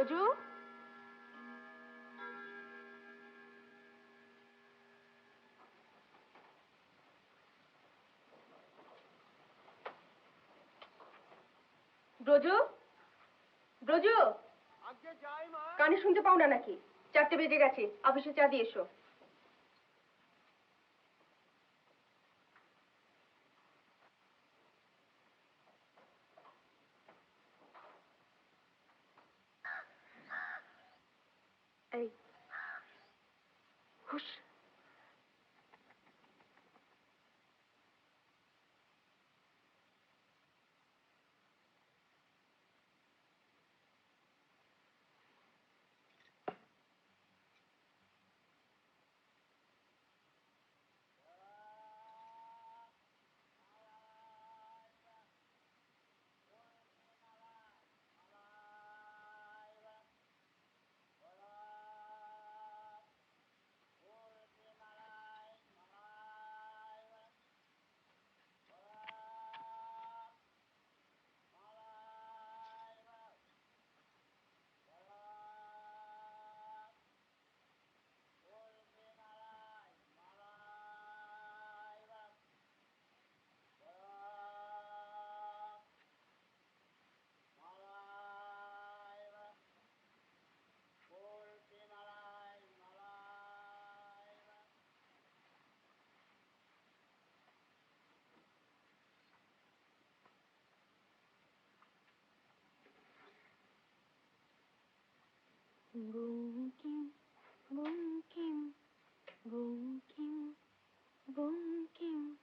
ব্রজু, ব্রজু, ব্রজু, কানে শুনতে পাও না নাকি? 4টে বেজে গেছে, অফিসে চা দিয়ে এসো। এই হুশ, bunkim, bunkim, bunkim, bunkim,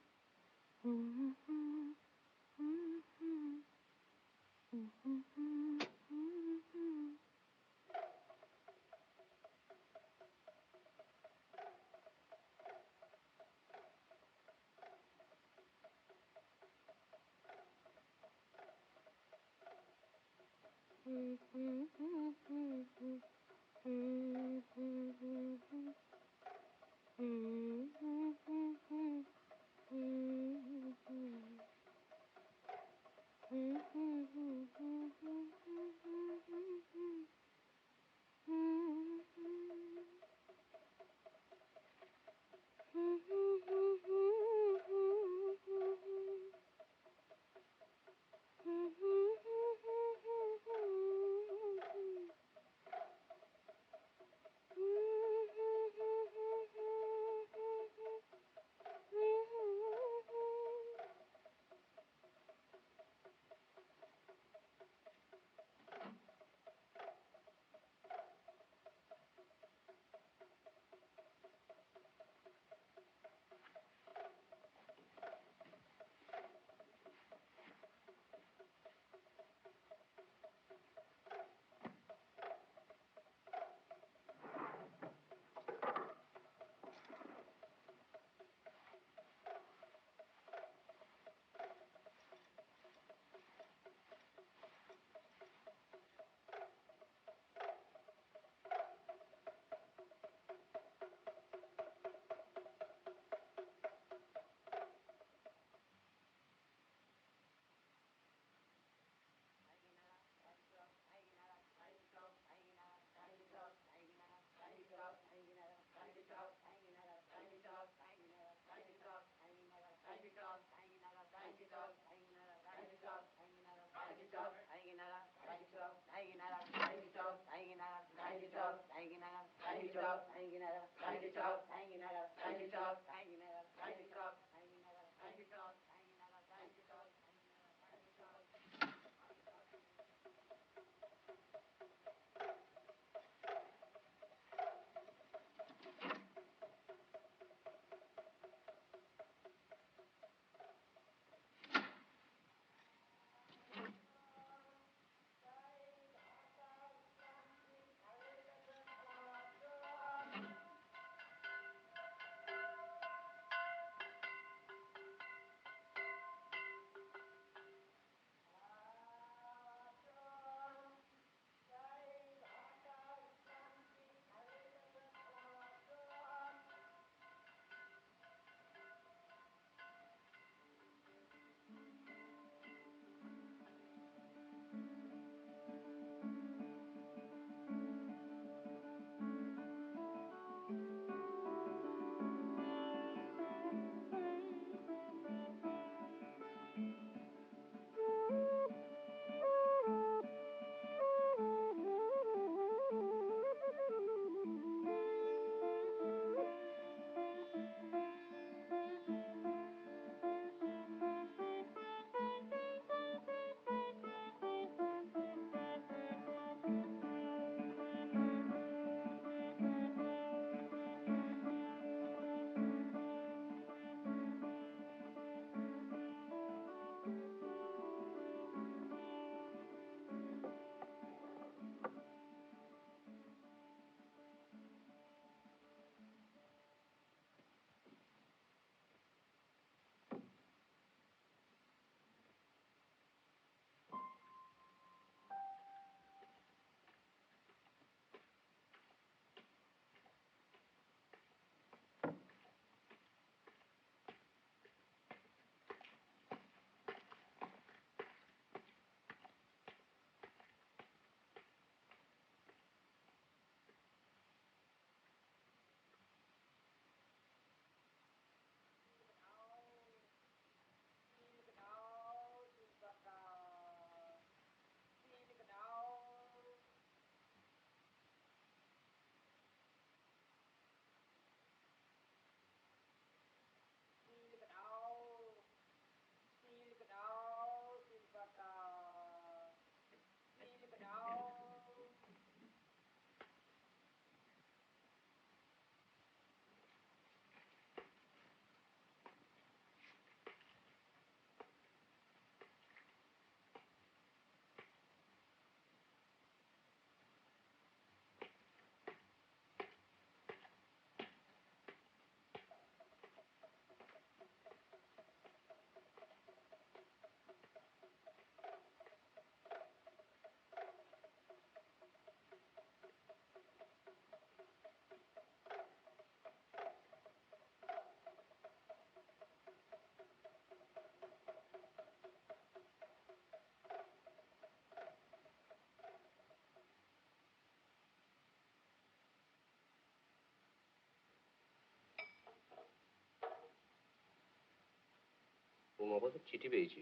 Umapada চিঠি পেয়েছি,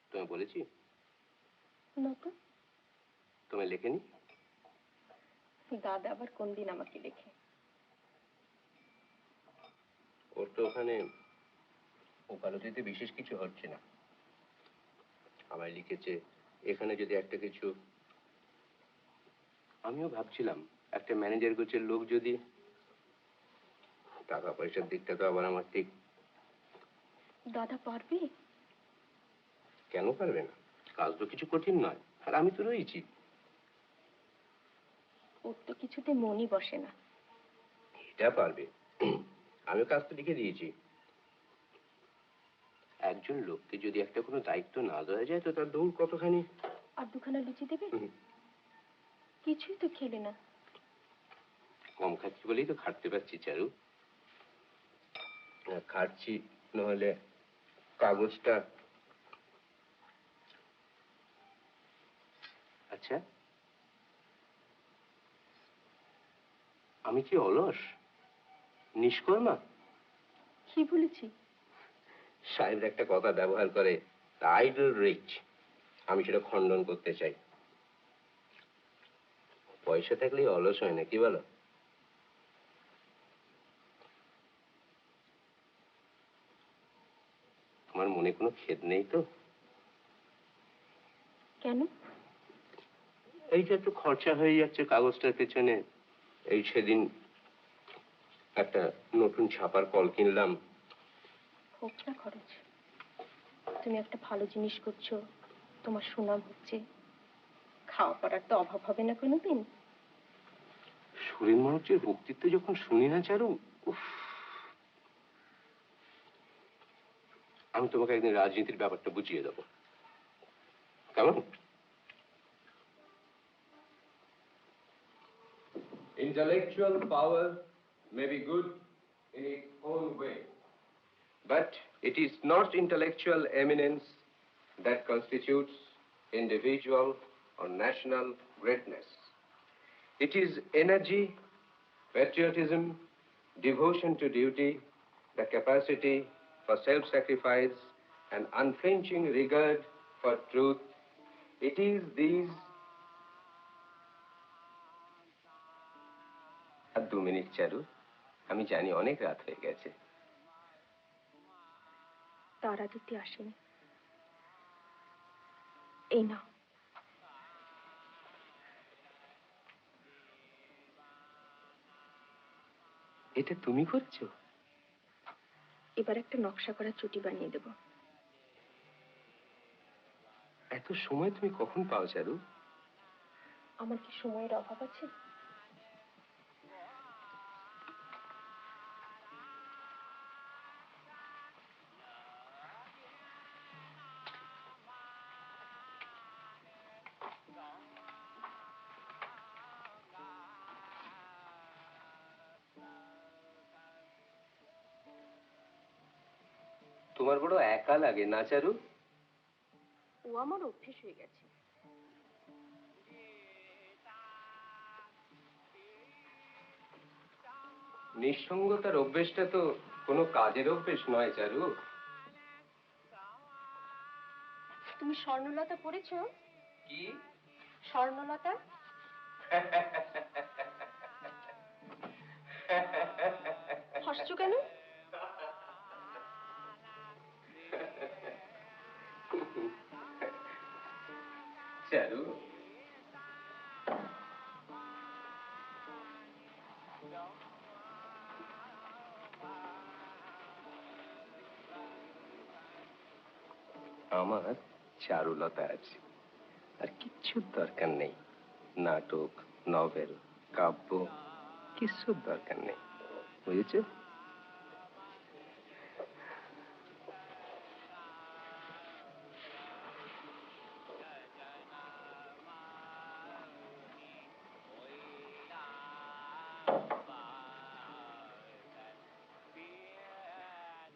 তোমায় বলেছি? না তো। তোমায় লেখেনি? দাদা আবার কোন দিন আমাকে লেখে? ওর তো ওখানে ওকালতিতে বিশেষ কিছু হচ্ছে না। আমায় লিখেছে এখানে যদি একটা কিছু, আমিও ভাবছিলাম একটা ম্যানেজার গোছের লোক যদি, টাকা পয়সার দিকটা তো আবার আমার ঠিক। দাদা পারবে? কেন পারবে না? কাজ তো কিছু কঠিন নয়, আর আমি তো রয়েছি। ওর তো কিছুতে মনই বসে না। এটা পারবে, আমিও কাজ তো লিখে দিয়েছি। একজন লোককে যদি একটা কোনো দায়িত্ব না দেওয়া যায় তো তার দৌড় কতখানি। আর দুখানা লুচি দেবে? কিছুই তো খেলে না। কম খাচ্ছি বলেই তো খাটতে পারছি চারু। খাচ্ছি নহলে কাগজটা। আচ্ছা, আমি কি অলস, নিষ্কর্মা? কি বলেছি? সাহেব একটা কথা ব্যবহার করে, আইডল রিচ, আমি সেটা খণ্ডন করতে চাই। পয়সা থাকলেই অলস হয় না, কি বলো? আমার মনে কোনো খেদ নেই তো? কেন? এই যে একটু খরচা হয়ে যাচ্ছে কাগজটার পেছনে। এই সেদিন একটা নতুন ছাপার কল কিনলাম। হোক না খরচ, তুমি একটা ভালো জিনিস করছো, তোমার সুনাম হচ্ছে, খাওয়া পড়ার তো অভাব হবে না কোনোদিন। সুরেন মনোজের বক্তৃত্ব যখন শুনি না চারু, উফ, আমি তোমাকে একদিন রাজনীতির ব্যাপারটা বুঝিয়ে দেবো, কেমন? Intellectual power may be good in its own way, but it is not intellectual eminence that constitutes individual or national greatness. It is energy, patriotism, devotion to duty, the capacity for self-sacrifice, and unflinching regard for truth. It is these. আর 2 minute Charu, আমি জানি অনেক রাত হয়ে গেছে। তারা দিতে আসেনি। এই না, এটা তুমি করছো? এবার একটা নকশা করা চুটি বানিয়ে দেব। এত সময় তুমি কখন পাও চারু? আমার কি সময়ের অভাব আছে? তোমার বড় একা লাগে না চারু? ও আমার অভ্যেস হয়ে গেছে। নিঃসঙ্গতার অভ্যেসটা তো কোনো কাজের অভ্যেস নয় চারু। তুমি স্বর্ণলতা পড়েছো? কি? স্বর্ণলতা? হাসছো কেন? চারু, আমার চারুলতা আছে, আর কিচ্ছুর দরকার নেই। নাটক, নভেল, কাব্য, কিচ্ছুর দরকার নেই, বুঝেছ?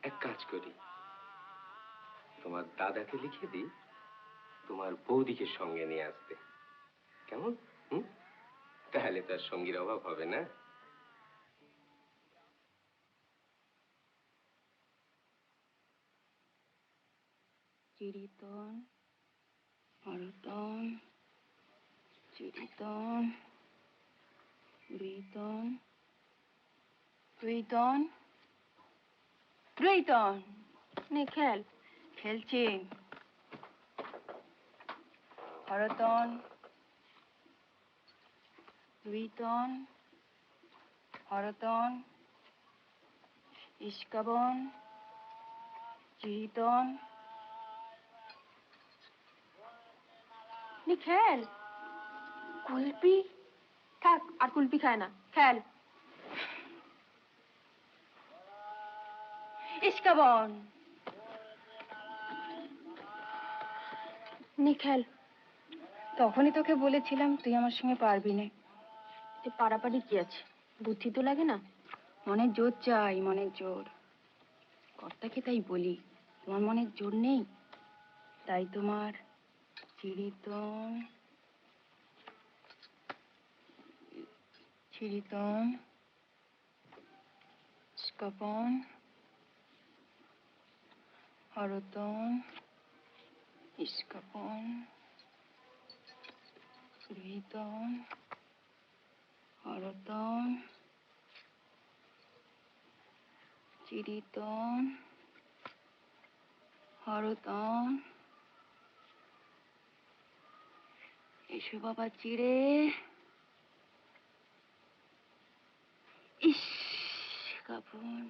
এক কাজ করি, তোমার দাদাকে লিখে দিই তোমার বৌদিকে সঙ্গে নিয়ে আসতে, কেমন? তাহলে তার সঙ্গীর অভাব হবে না। চিরিতন, হরতন, চিরিতন, রুইতন, রুইতন, রুইতন। নে খেল। খেলছি। হরতন, রুইতন, হরতন, ইস্কাবন, চিরিতন। নে খেল। কুলপি। থাক, আর কুলপি খায় না। খেল। ইস্কাবন। নে খেল। তখনই তোকে বলেছিলাম তুই আমার সঙ্গে পারবি না। পারাপারি কি আছে, বুদ্ধি তো লাগে না। মনের জোর চাই, মনের জোর। কর্তাকে তাই বলি, তোমার মনের জোর নেই, তাই তোমার চিরিতন, চিরিতন, স্কাপন, হরতন, ইস্কাপন, রুইতন, হরতন, চিরিতন, হরতন। এসো বাবা চিড়ে। ইস কাপন।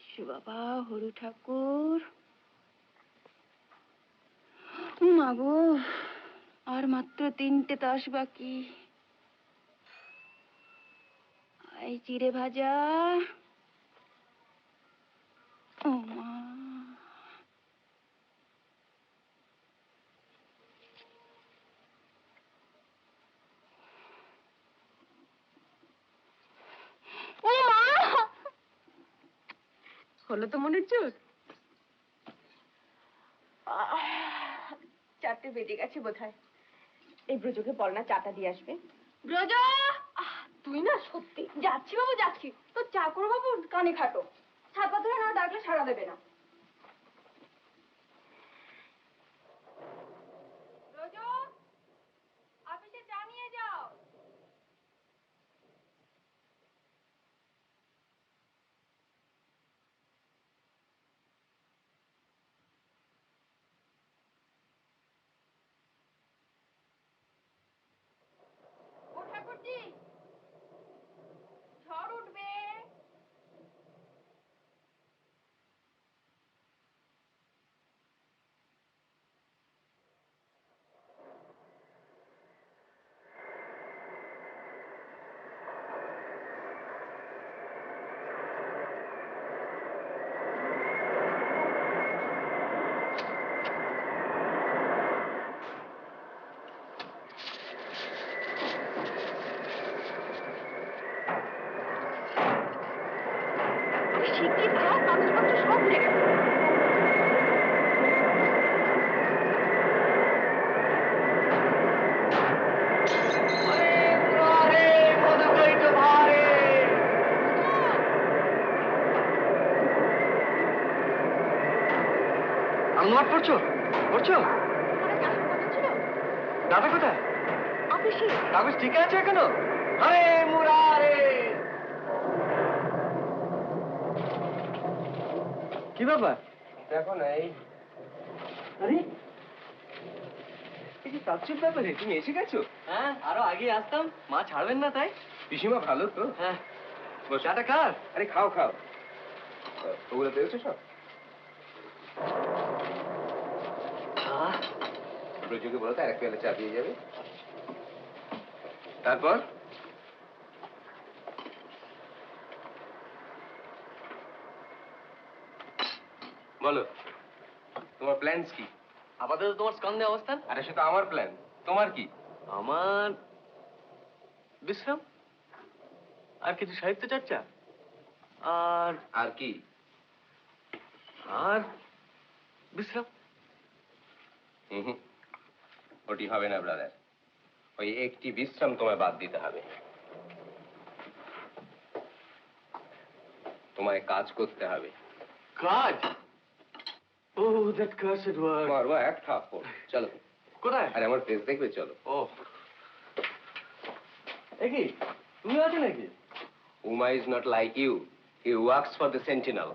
এসো বাবা হরু ঠাকুর। মাগো, আর মাত্র 3টে তাস বাকি। এই চিড়ে ভাজা। ও মা। ও মা। হলো তো মনের জোর। 4টে বেজে গেছে বোধহয়। এই ব্রজকে বল না চাটা দিয়ে আসবে। ব্রজ, তুই না সত্যি। যাচ্ছি বাবু যাচ্ছি। তো চা করো বাবু, কানে খাটো। ছাপা ধরে না ডাকলে সাড়া দেবে না। ব্রজ, অফিসে চা নিয়ে যাও। ও ঠাকুরজি, ঝড় উঠবে। শিগগির যা, কাগজপত্র সব উঠে গেছে। নোট পড়ছো? পড়ছো? দাদা কোথায়? অফিসে। কাগজ ঠিক আছে এখনো? আরে মুরারে! কি ব্যাপার? দেখো না এই। আরে এই যে তাচ্ছুর ব্যাপারে তুমি এসে গেছো? হ্যাঁ, আরো আগে আসতাম, মা ছাড়বেন না তাই। পিসিমা ভালো তো? হ্যাঁ। চাটা খার? আরে খাও খাও। ওগুলো পেয়েছো সব? ব্রজকে বলো তো এক পেলে চা দিয়ে যাবে। তারপর বলো, তোমার প্ল্যানস কি? আপাতত তোমার স্কন্ধে অবস্থান। আরে সেটা আমার প্ল্যান, তোমার কি? আমার বিশ্রাম, আর কিছু সাহিত্য চর্চা, আর আর কি? আর বিশ্রাম। হুম, ওটি হবে না ব্রাদার। ওই একটি বিশ্রাম তোমায় বাদ দিতে হবে। তোমায় কাজ করতে হবে। কাজ? Oh, that cursed word. মারবো এক থাপ্পড়। চলো। কোথায়? আরে আমার ফেস দেখবে, চলো। ও এ কি তুমি আছো নাকি? Uma is not like you, he works for the Sentinel.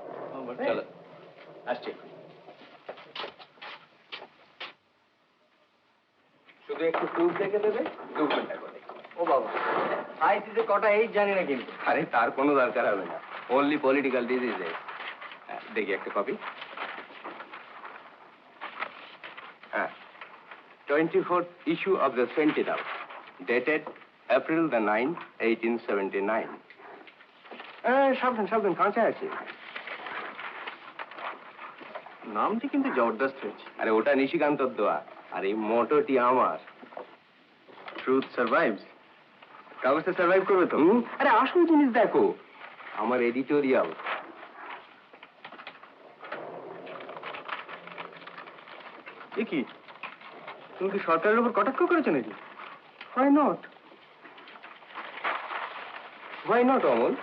চলো আসছি। শুধু একটু প্রুফ দেখে দেবে, 2 ঘন্টা করে। ও বাবা, আইসিতে কটা এই জানি না কিন্তু। আরে তার কোনো দরকার হবে না, অনলি পলিটিক্যাল ডিজিজে। দেখি একটা কপি। হ্যাঁ, 24th issue of the Sentinel, dated April the 9th, 1879. সাবধান সাবধান, কাঁচা আছে। নামটি কিন্তু জবরদস্ত হয়েছে। আরে ওটা নিশিকান্তর দোয়া, আর এই মোটোটি আমার। ট্রুথ সার্ভাইভস। কাগজটা সার্ভাইভ করবে তো? আরে আসল জিনিস দেখো, আমার এডিটোরিয়াল। এ কি, তুমি কি সরকারের উপর কটাক্ষ করেছো নাকি? Why not? Why not, Amal?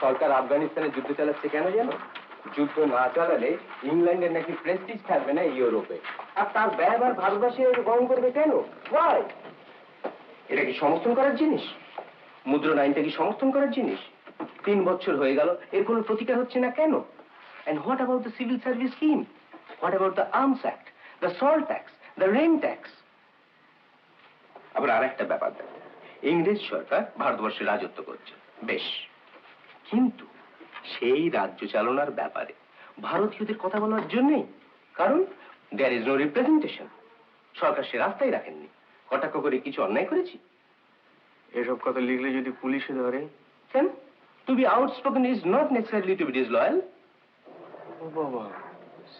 সরকার আফগানিস্তানে যুদ্ধ চালাচ্ছে কেন জানো? যুদ্ধ না চালালে ইংল্যান্ডের নাকি প্রেস্টিজ থাকবে না ইউরোপে, আর তার ব্যবহার ভারতবাসী গ্রহণ করবে কেন? Why? এটা কি সমর্থন করার জিনিস? মুদ্রণ আইনটা কি সমর্থন করার জিনিস? 3 বছর হয়ে গেল, এর কোনো প্রতিকার হচ্ছে না কেন? And what about the civil service scheme? What about the Arms Act, the salt tax, the rent tax? আবার আরেকটা ব্যাপার দেখো, ইংরেজ সরকার ভারতবর্ষে রাজত্ব করছে, বেশ, কিন্তু সেই রাজ্য চালনার ব্যাপারে ভারতীয়দের কথা বলার জন্যই, কারণ দেয়ার ইজ নো রিপ্রেজেন্টেশন। সরকার সে রাস্তায় রাখেননি। কটাক্ষ করে কিছু অন্যায় করেছি? এসব কথা লিখলে যদি পুলিশে ধরে? কেন? To be outspoken is not necessarily to be disloyal. ও বাবা,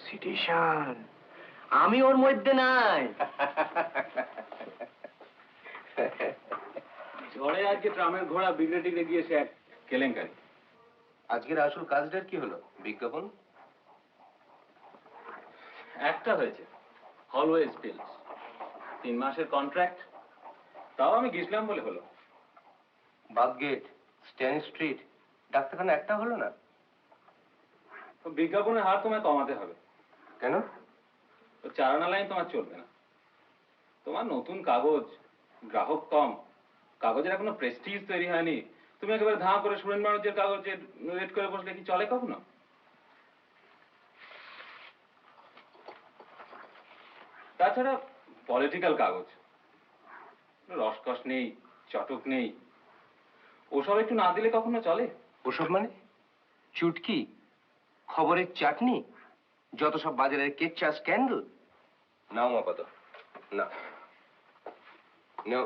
সিটিশন। আমি ওর মধ্যে নাই। ঝড়ে আজকে ট্রামের ঘোড়া বিগড়ে টিগড়ে গিয়েছে, এক কেলেঙ্কারি। আজকের আসল কাজটার কি হলো? বিজ্ঞাপন একটা হয়েছে, অলওয়েজ বিলস, 3 মাসের কন্ট্রাক্ট, তাও আমি গেছিলাম বলে হলো। বাথগেট, স্ট্যান স্ট্রিট, ডাক্তারখানা একটা হলো না। তো বিজ্ঞাপনের হার তোমায় কমাতে হবে। কেন? তো চারানা লাইন তোমার চলবে না। তোমার নতুন কাগজ, গ্রাহক কম, কাগজের এখনো প্রেস্টিজ তৈরি হয়নি। তুমি একেবারে ধাঁ করে সুরেন মানুষের কাগজে রেড করে বসলে কি চলে কখনো? তাছাড়া পলিটিক্যাল কাগজ, রসকস নেই, চটক নেই, ওসব একটু না দিলে কখনো চলে? ওসব মানে চুটকি, খবরের চাটনি, যত সব বাজারের কেচ্চা স্ক্যান্ডাল। নাও আপাত, না নাও,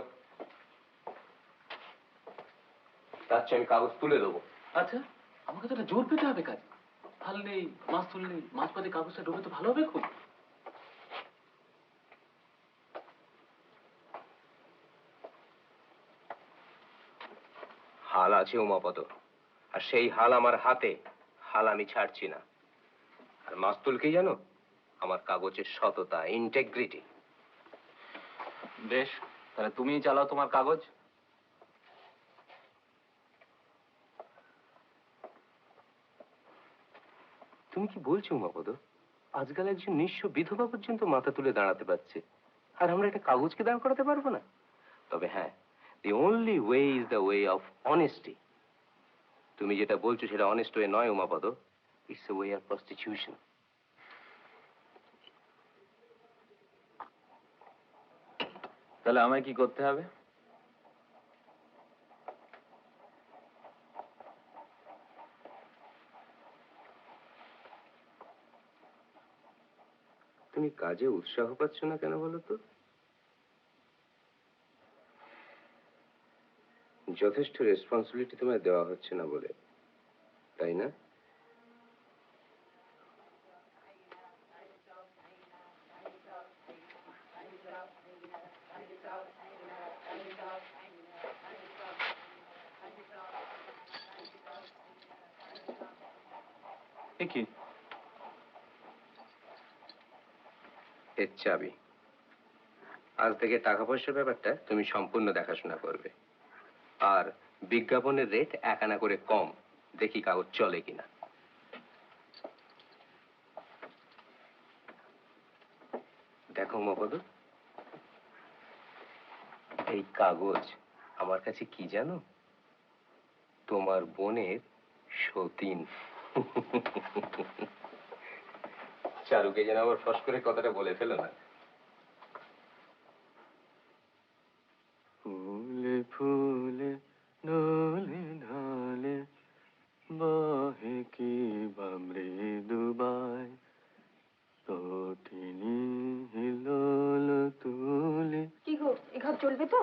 তার চেয়ে আমি কাগজ তুলে দেবো। আচ্ছা, আমাকে তো একটা জোর পেতে হবে কাজ। ফাল নেই, মাছ তুললেই মাছ পাতে কাগজটা ডুবে তো ভালো হবে খুব। হাল আছে উমাপদ, আর সেই হাল আমার হাতে, হাল আমি ছাড়ছি না। আর মাস্তুল কি জানো? আমার কাগজের সততা, ইন্টেগ্রিটি। বেশ, তাহলে তুমিই চালাও তোমার কাগজ। তুমি কি বলছো উমাপদ? আজকাল একজন নিঃস্ব বিধবা পর্যন্ত মাথা তুলে দাঁড়াতে পারছে, আর আমরা একটা কাগজকে দাঁড় করাতে পারবো না? তবে হ্যাঁ, the only way is the way of honesty. তুমি যেটা বলছো সেটা অনেস্ট ওয়ে নয় Umapada, it's a way of prostitution. তাহলে আমায় কি করতে হবে? তুমি কাজে উৎসাহ পাচ্ছ না কেন বলো তো? যথেষ্ট রেসপন্সিবিলিটি তোমায় দেওয়া হচ্ছে না বলে, তাই না? কি এর চাবি। আজ থেকে টাকা পয়সার ব্যাপারটা তুমি সম্পূর্ণ দেখাশোনা করবে, আর বিজ্ঞাপনের রেট 1 আনা করে কম দেখি কাগজ চলে কিনা। দেখো মপদ, এই কাগজ আমার কাছে কি জানো? তোমার বোনের সতীন। চারুকে যেন আবার ফস করে কথাটা বলে ফেলো না। ফুলে ফুলে ঢলে ঢলে বহে কি বা মৃদুবায়, তটিনী হিলোল তুলে। কি গো, এ ঘর চলবে তো?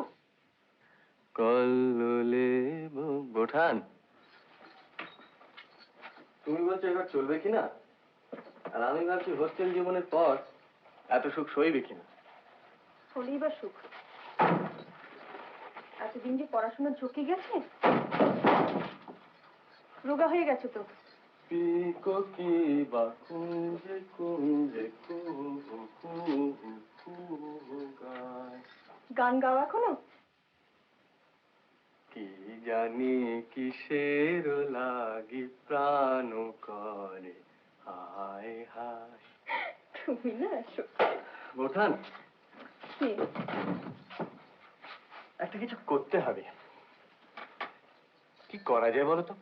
কল্লোলে বোঠান, তুমি বলছো এবার চলবে কিনা, আর আমি ভাবছি হোস্টেল জীবনের পর এত সুখ সইবে কিনা। হলেই বা সুখ। এতদিন যে পড়াশোনা ঝুঁকে গেছে, রোগা হয়ে গেছে তো। পিকো কি বা কুঞ্জে কুঞ্জে কুহু কুহু কুহু গায়। গান গাও এখনো? কি জানি কিসের লাগি প্রাণ করে হায় হায়। তুমি না বোঠান, কি? একটা কিছু করতে হবে। কি করা যায় বলো তো?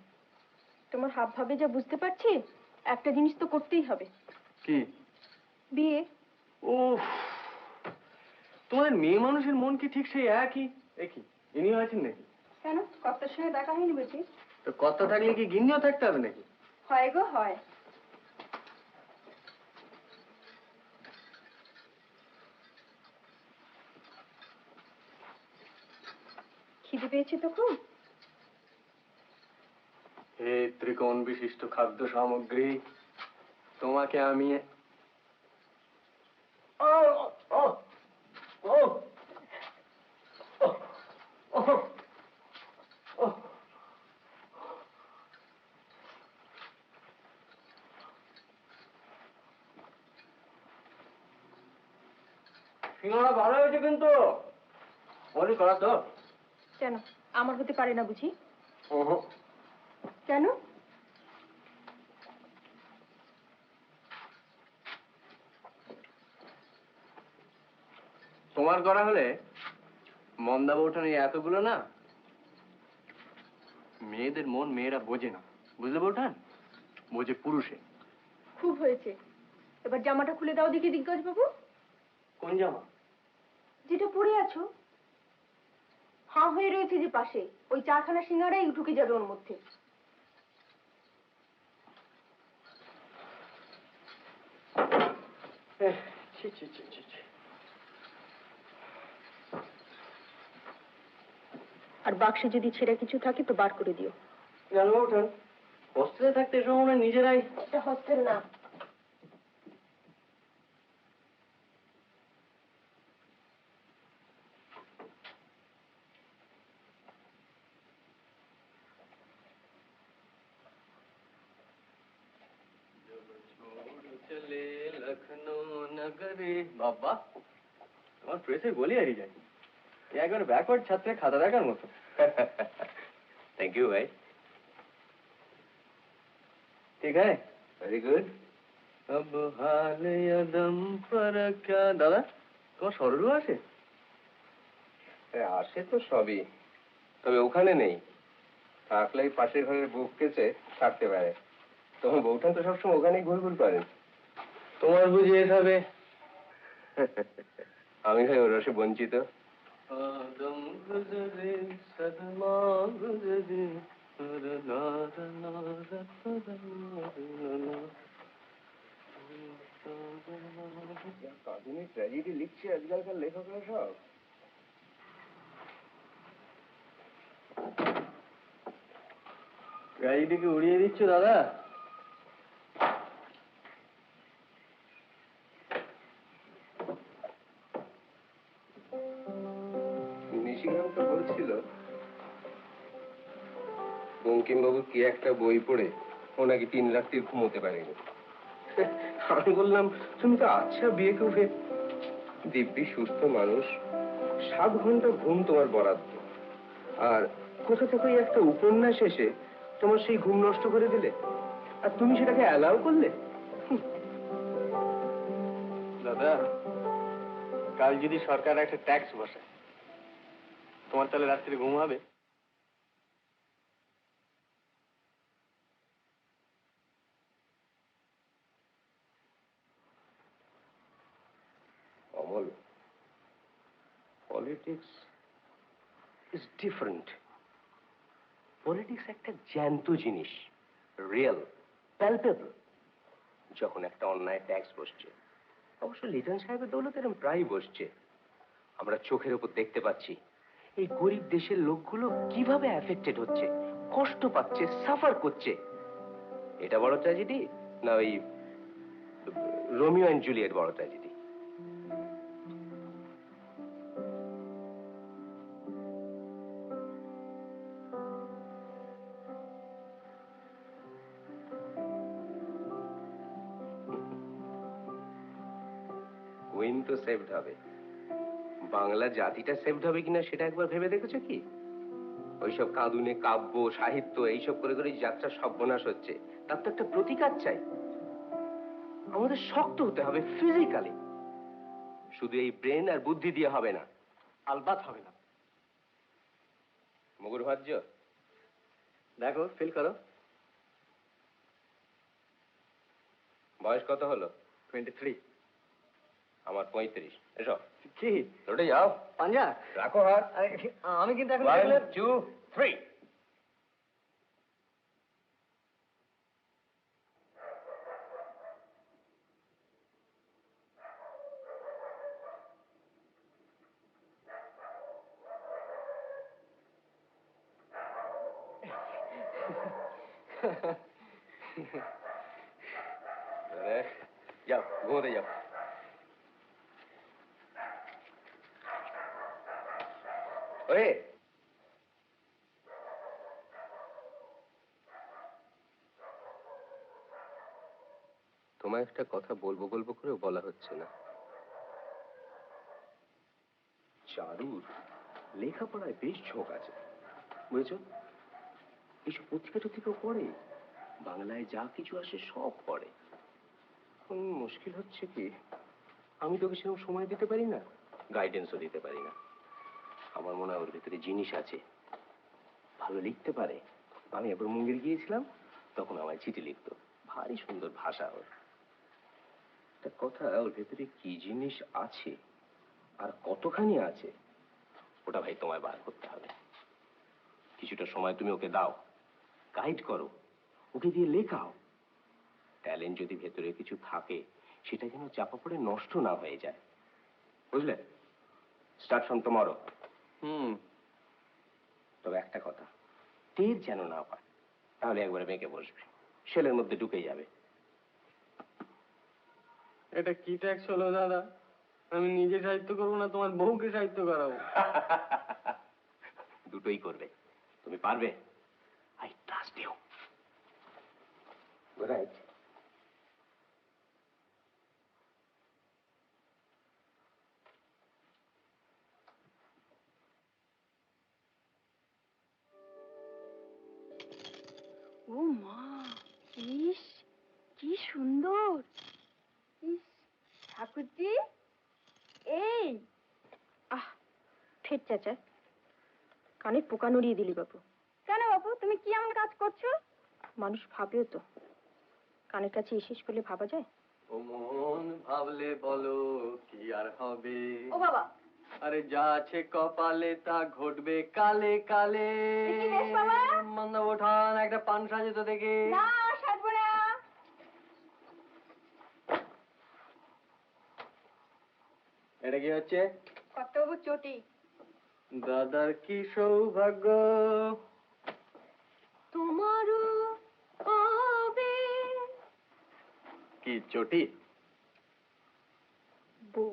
তোমার হাব ভাবে যা বুঝতে পারছি, একটা জিনিস তো করতেই হবে। কি? বিয়ে। ও, তোমাদের মেয়ে মানুষের মন কি ঠিক সেই একই? একই ইনি আছেন নাকি? কেন, কর্তার সঙ্গে দেখা হয়নি বুঝি? তো কর্তা থাকলে কি গিন্নিও থাকতে হবে নাকি? হয় গো হয়। খিদে পেয়েছে তো খুব? হে ত্রিকোণ বিশিষ্ট খাদ্য সামগ্রী, তোমাকে আমি ও ও ও ও সিঙ্গারা ভালো হয়েছে কিন্তু বলি করা তো। কেন, আমার হতে পারে না বুঝি? ওহো, কেন? তোমার করা হলে মন্দা বউঠান এই এতগুলো না। মেয়েদের মন মেয়েরা বোঝে না, বুঝলে বউঠান, বোঝে পুরুষে। খুব হয়েছে, এবার জামাটা খুলে দাও দেখি দিগ্গজ বাবু। কোন জামা? যেটা পরে আছো। হাঁ হয়ে রয়েছে যে পাশে, ওই চারখানা সিঙ্গারাই ঢুকে যাবে ওর মধ্যে। ছি ছি ছি ছি ছি। আর বাক্সে যদি ছেঁড়া কিছু থাকে তো বার করে দিও। জানো বউঠান, হোস্টেলে থাকতে এসব মনে হয় নিজেরাই। এটা হোস্টেল না। চলে লখনৌ নগরে। বাবা, তোমার প্রেসে বলি হারিয়ে যায়। একবার ব্যাকওয়ার্ড ছাত্রের খাতা দেখার মতো। থ্যাংক ইউ ভাই। ঠিক আছে, ভেরি গুড। अब हाल यदम पर क्या। দাদা, তোমার সরলু আছে? আসে তো সবই, তবে ওখানে নেই। থাকলেই পাশের ঘরের বুক কেছে থাকতে পারে। তখন বউঠান তো সবসময় ওখানেই ঘুরঘুর করেন। তোমার বুঝি এভাবে? আমি ভাই ওর রসে বঞ্চিত। আদম গুজরে সদমা গুজরে কাহিনী ট্র্যাজেডি লিখছে আজকালকার লেখকরা সব। গাড়িটিকে উড়িয়ে দিচ্ছ দাদা? নিশিকান্ত বলছিল বঙ্কিমবাবুর কি একটা বই পড়ে ও নাকি 3 রাত্রি ঘুমোতে পারেনি। আমি বললাম, তুমি তো আচ্ছা বিয়ে করবে, দিব্যি সুস্থ মানুষ, 7 ঘন্টা ঘুম তোমার বরাদ্দ, আর কোথা থেকে একটা উপন্যাস এসে তোমার সেই ঘুম নষ্ট করে দিলে, আর তুমি সেটাকে অ্যালাউ করলে। দাদা, কাল যদি সরকার একটা ট্যাক্স বসায়, তোমার তাহলে রাত্রে ঘুম হবে? Amal, politics is different. Politics একটা জ্যান্ত জিনিস, রিয়েল, প্যালপেবল। যখন একটা অন্যায় ট্যাক্স বসছে, অবশ্য লিটন সাহেবের দৌলতে এরকম প্রায়ই বসছে, আমরা চোখের উপর দেখতে পাচ্ছি এই গরিব দেশের লোকগুলো কিভাবে অ্যাফেক্টেড হচ্ছে, কষ্ট পাচ্ছে, সাফার করছে। এটা বড় ট্র্যাজেডি না ওই রোমিও অ্যান্ড জুলিয়েট বড় ট্র্যাজেডি? কুইন তো সেভড হবে, বাংলা জাতিটা সেভড হবে কিনা সেটা একবার ভেবে দেখেছো কি? ওইসব কাঁদুনে কাব্য সাহিত্য এইসব করে করে যাত্রা সর্বনাশ হচ্ছে, তার তো একটা প্রতিকার চাই। আমাদের শক্ত হতে হবে ফিজিক্যালি, শুধু এই ব্রেন আর বুদ্ধি দিয়ে হবে না। আলবাত হবে না। মগুর ভাজ্য দেখো, ফিল করো। বয়স কত হলো? 23। আমার 35। এসো। কি রোডে যাও, পাঞ্জা রাখো হাত। আমি কিন্তু এখন 1 2 3। যাও ঘুমোতে যাও। ওরে তোমায় একটা কথা বলবো বলবো করেও বলা হচ্ছে না। চারুর লেখাপড়ায় বেশ ঝোঁক আছে, বুঝেছো? এইসব পত্রিকা টত্রিকাও পড়ে, বাংলায় যা কিছু আসে সব পড়ে। মুশকিল হচ্ছে কি, আমি তোকে সেরকম সময় দিতে পারি না, গাইডেন্সও দিতে পারি না। আমার মনে হয় ওর ভিতরে জিনিস আছে, ভালো লিখতে পারে। আমি একবার মুঙ্গের গিয়েছিলাম, তখন আমায় চিঠি লিখতো, ভারী সুন্দর ভাষা ওর। একটা কথা, ওর ভেতরে কি জিনিস আছে আর কতখানি আছে, ওটা ভাই তোমায় বার করতে হবে। কিছুটা সময় তুমি ওকে দাও, গাইড করো, ওকে দিয়ে লেখাও। ট্যালেন্ট যদি ভেতরে কিছু থাকে, সেটা যেন চাপা পড়ে নষ্ট না হয়ে যায়, বুঝলে? Start from tomorrow. তবে একটা কথা, টের যেন না পায়, তাহলে একবারে বেঁকে বসবে, শেলের মধ্যে ঢুকে যাবে। এটা কি ট্যাক্স হলো দাদা? আমি নিজে সাহিত্য করবো না তোমার বউকে সাহিত্য করাবো? দুটোই করবে, তুমি পারবে। I trust you. রাইট। ও মা, ইস কি সুন্দর! ইস, ঠাকুরজি, এই আহ, ফের চাচা, কানে পোকা নড়িয়ে দিলি বাবু। কেন বাবু, তুমি কি এমন কাজ করছো? মানুষ ভাবেও তো, কানের কাছে এসেস বলে ভাবা যায়? ও মন ভাবলে বলো কি আর হবে? ও বাবা, আরে যা আছে কপালে তা ঘটবে কালে কালে। কি বেশ বাবা? মন্দ ওঠান একটা পান সাজে তো দেখে। না, সাজবো না। এটা কি হচ্ছে? কর্তাবাবু চটি। দাদার কি সৌভাগ্য, তোমারও হবে কি চটি? বউ।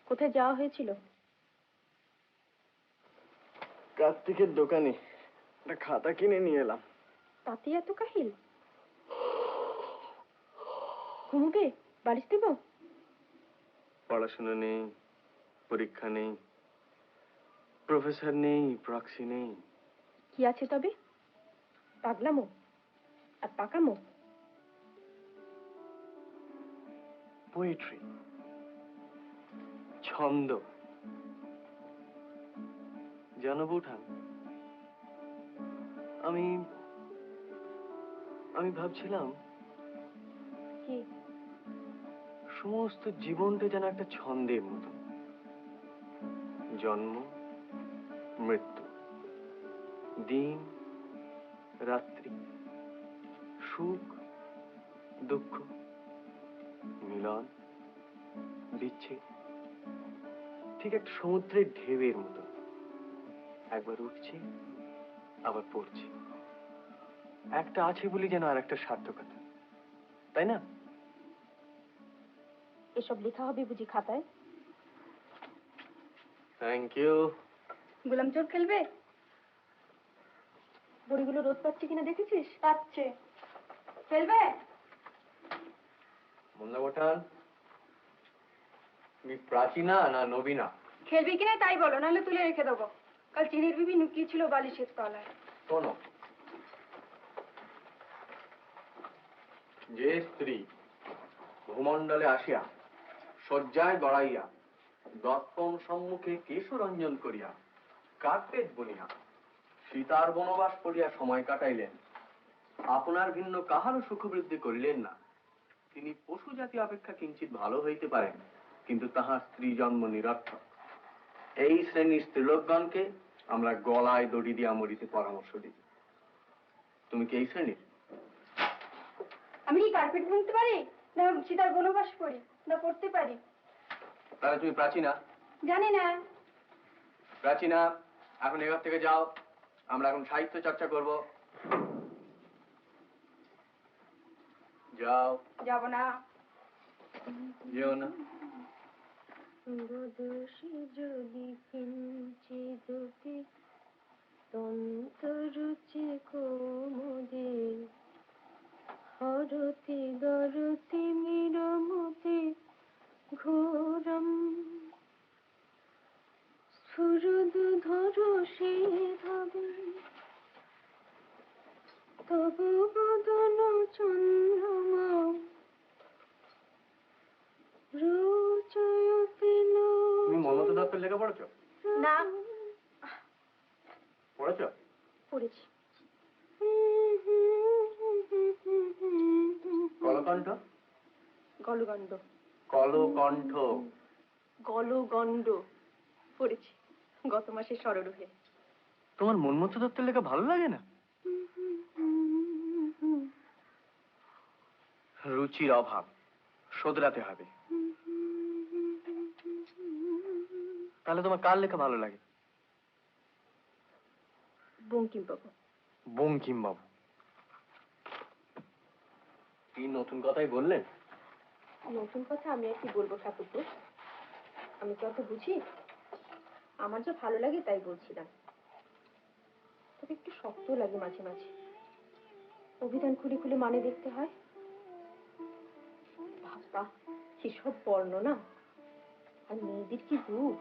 কোথায় যাওয়া হয়েছিল? কার্তিকের দোকানে একটা খাতা কিনে নিয়ে এলাম। তাতে এত কাহিল? ঘুমুবে? বালিশ দেব? পড়াশোনা নেই, পরীক্ষা নেই, প্রফেসর নেই, প্রক্সি নেই। কি আছে তবে? পাগলামো আর পাকামো। পোয়েট্রি, ছন্দ। জানো বৌঠান, আমি আমি ভাবছিলাম কি? সমস্ত জীবনটা যেন একটা ছন্দের মতো। জন্ম, মৃত্যু, দিন, রাত্রি, সুখ, দুঃখ, মিলন, বিচ্ছেদ, ঠিক একটা সমুদ্রের ঢেউয়ের মতো। একবার উঠছে, আবার পড়ছে। একটা আছে বলি যেন আর একটা সার্থকতা, তাই না? এসব লেখা হবে বুঝি খাতায়? Thank you. গোলাম চোর খেলবে? বড়িগুলো রোদ পাচ্ছে কিনা দেখেছিস? পাচ্ছে। খেলবে? মোল্লা বোঠান, তুমি প্রাচীনা না নবীনা? খেলবে কিনা তাই বলো, নাহলে তুলে রেখে দেবো। কাল চিনির বিবি লুকিয়ে ছিল বালিশের তলায়। শোনো, যে স্ত্রী ভূমণ্ডলে আসিয়া শয্যায় গড়াইয়া দর্পণ সম্মুখে কেশরঞ্জন করিয়া কার্পেট বুনিয়া সীতার বনবাস করিয়া সময় কাটাইলেন, আপনার ভিন্ন কাহারও সুখবৃদ্ধি করিলেন না, তিনি পশু জাতি অপেক্ষা কিঞ্চিত ভালো হইতে পারেন, কিন্তু তাহার স্ত্রী জন্ম নিরর্থক। এই শ্রেণীর স্ত্রীলোকগণকে আমরা গলায় দড়ি দিয়া মরিতে পরামর্শ দিই। তুমি কি এই শ্রেণীর? আমি কি কার্পেট বুনতে পারি, না সীতার বনবাস করি, না পড়তে পারি? তাহলে তুমি প্রাচীনা? জানি না। প্রাচীনা, এখন এবার থেকে যাও, আমরা এখন সাহিত্য চর্চা করব। যাও। যাব না। যেও না। বদসি যদি কিঞ্চিদপি তন্তরুচি কোমদে হরতি দরতি মিরমতি ঘোরম স্ফুরদু ধরসি ধবে তব বদন চন্দ্রমা রোচয়তে নো। তুমি মমতা দত্তের লেখা পড়েছ? না। পড়েছ? পড়েছি। কলকণ্ঠ? গলগণ্ড। কলকণ্ঠ। গলগণ্ড পড়েছি গত মাসে সরোরহে। তোমার মনমতো দত্তের লেখা ভালো লাগে না? রুচির অভাব, শোধরাতে হবে। তাহলে তোমার কার লেখা ভালো লাগে? বঙ্কিমবাবু। বঙ্কিমবাবু? কি নতুন কথাই বললেন? নতুন কথা আমি আর কি বলবো ঠাকুরপো, আমি তো অত বুঝি। আমার যা ভালো লাগে তাই বলছিলাম। তবে একটু শক্ত লাগে মাঝে মাঝে, অভিধান খুলে খুলে মানে দেখতে হয়। বাবা কি সব বর্ণনা, আর মেয়েদের কি রূপ,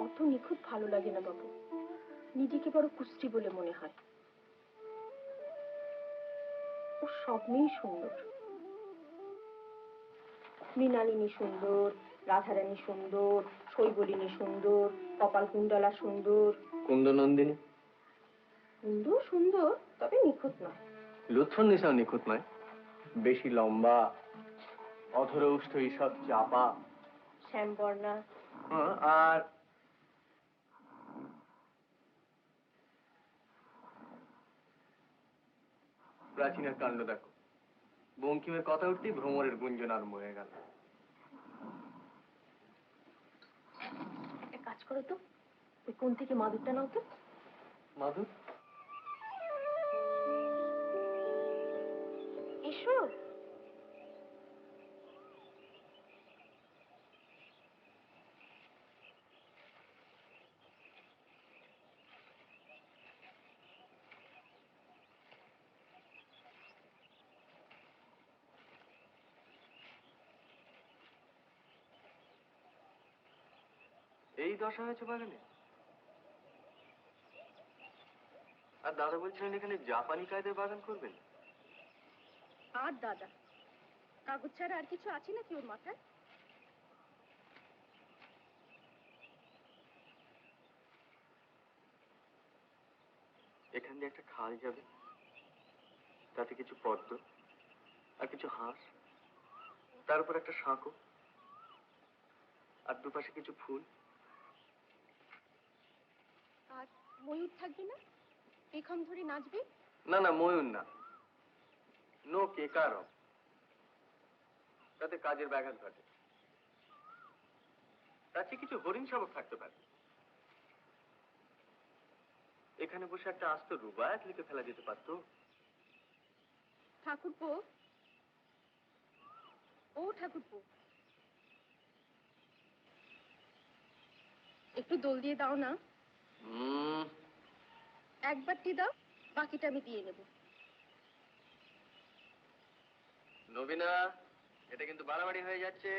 অত নিখুঁত ভালো লাগে না বাবু। নিজেকে বড় কুষ্টি বলে মনে হয়। ও সব মেয়েই সুন্দর। মৃণালিনী সুন্দর, রাধারানী সুন্দর, শৈবলিনী সুন্দর, কপালকুণ্ডলা সুন্দর, কুন্দনন্দিনী? কুন্দ সুন্দর, তবে নিখুঁত নয়। লুৎফুন্নিসাও নিখুঁত নয়, বেশি লম্বা, অধরৌষ্ঠ ঈষৎ চাপা। শ্যামবর্ণা। আর প্রাচীনের কাণ্ড দেখো, বঙ্কিমের কথা উঠতেই ভ্রমরের গুঞ্জন আরম্ভ হয়ে গেল। একটা কাজ করো তো, ওই কোণ থেকে মাদুরটা নাও তো। মাধুর? এসো। এই দশা হয়েছে বাগানে? আর দাদা বলছিলেন এখানে জাপানি কায়দায় বাগান করবেন। আর দাদা, কাগজ ছাড়া আর কিছু আছে নাকি ওর মাথায়? এখান দিয়ে একটা খাল যাবে, তাতে কিছু পদ্ম আর কিছু হাঁস, তার উপর একটা সাঁকো, আর দুপাশে কিছু ফুল। আর ময়ূর থাকবে না? পেখম ধরে নাচবে? না না, ময়ূর না, নো কেকার, তাতে কাজের ব্যাঘাত ঘটে। তাতে কিছু হরিণ শাবক থাকতে পারে। এখানে বসে একটা আস্ত রুবায়াত লিখে ফেলা যেতে পারতো। ঠাকুরপো, ও ঠাকুরপো, একটু দোল দিয়ে দাও না। একবারটি দাও, বাকিটা আমি দিয়ে নেব। নবীনা, এটা কিন্তু বাড়াবাড়ি হয়ে যাচ্ছে।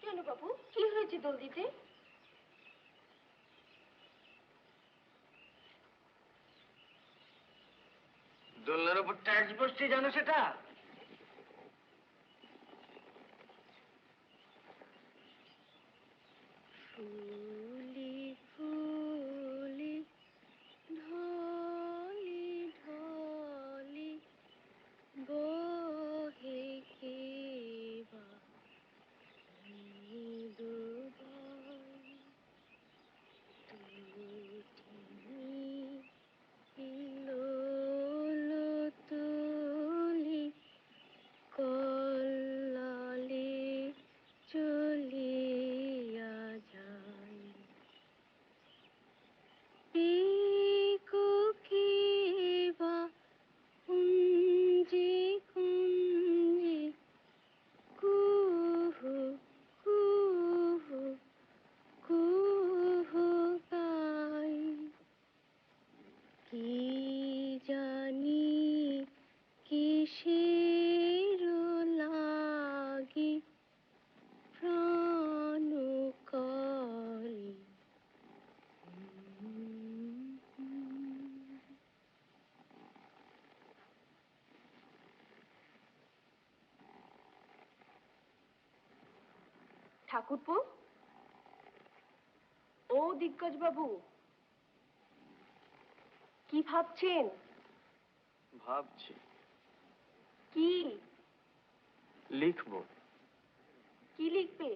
কেন বাবু, কি হয়েছে দোল দিতে? দোলনার উপর ট্যাক্স বসছে, জানো সেটা? ফুলি ফুলি ঢলি ঢলি বহে কেবা মৃদুবন তুঠি ইলোল তুলি কল্লালে চলিয়া যায়। পিকুকিবা কুঞ্জি কুঞ্জি কুহু কুহু কুহু গায়। কি জানি কিসের লাগি প্রাণ করে। ঠাকুরপো, ও দিগ্গজ বাবু, কি ভাবছেন? ভাবছি কি? লিখবো। কি লিখবে?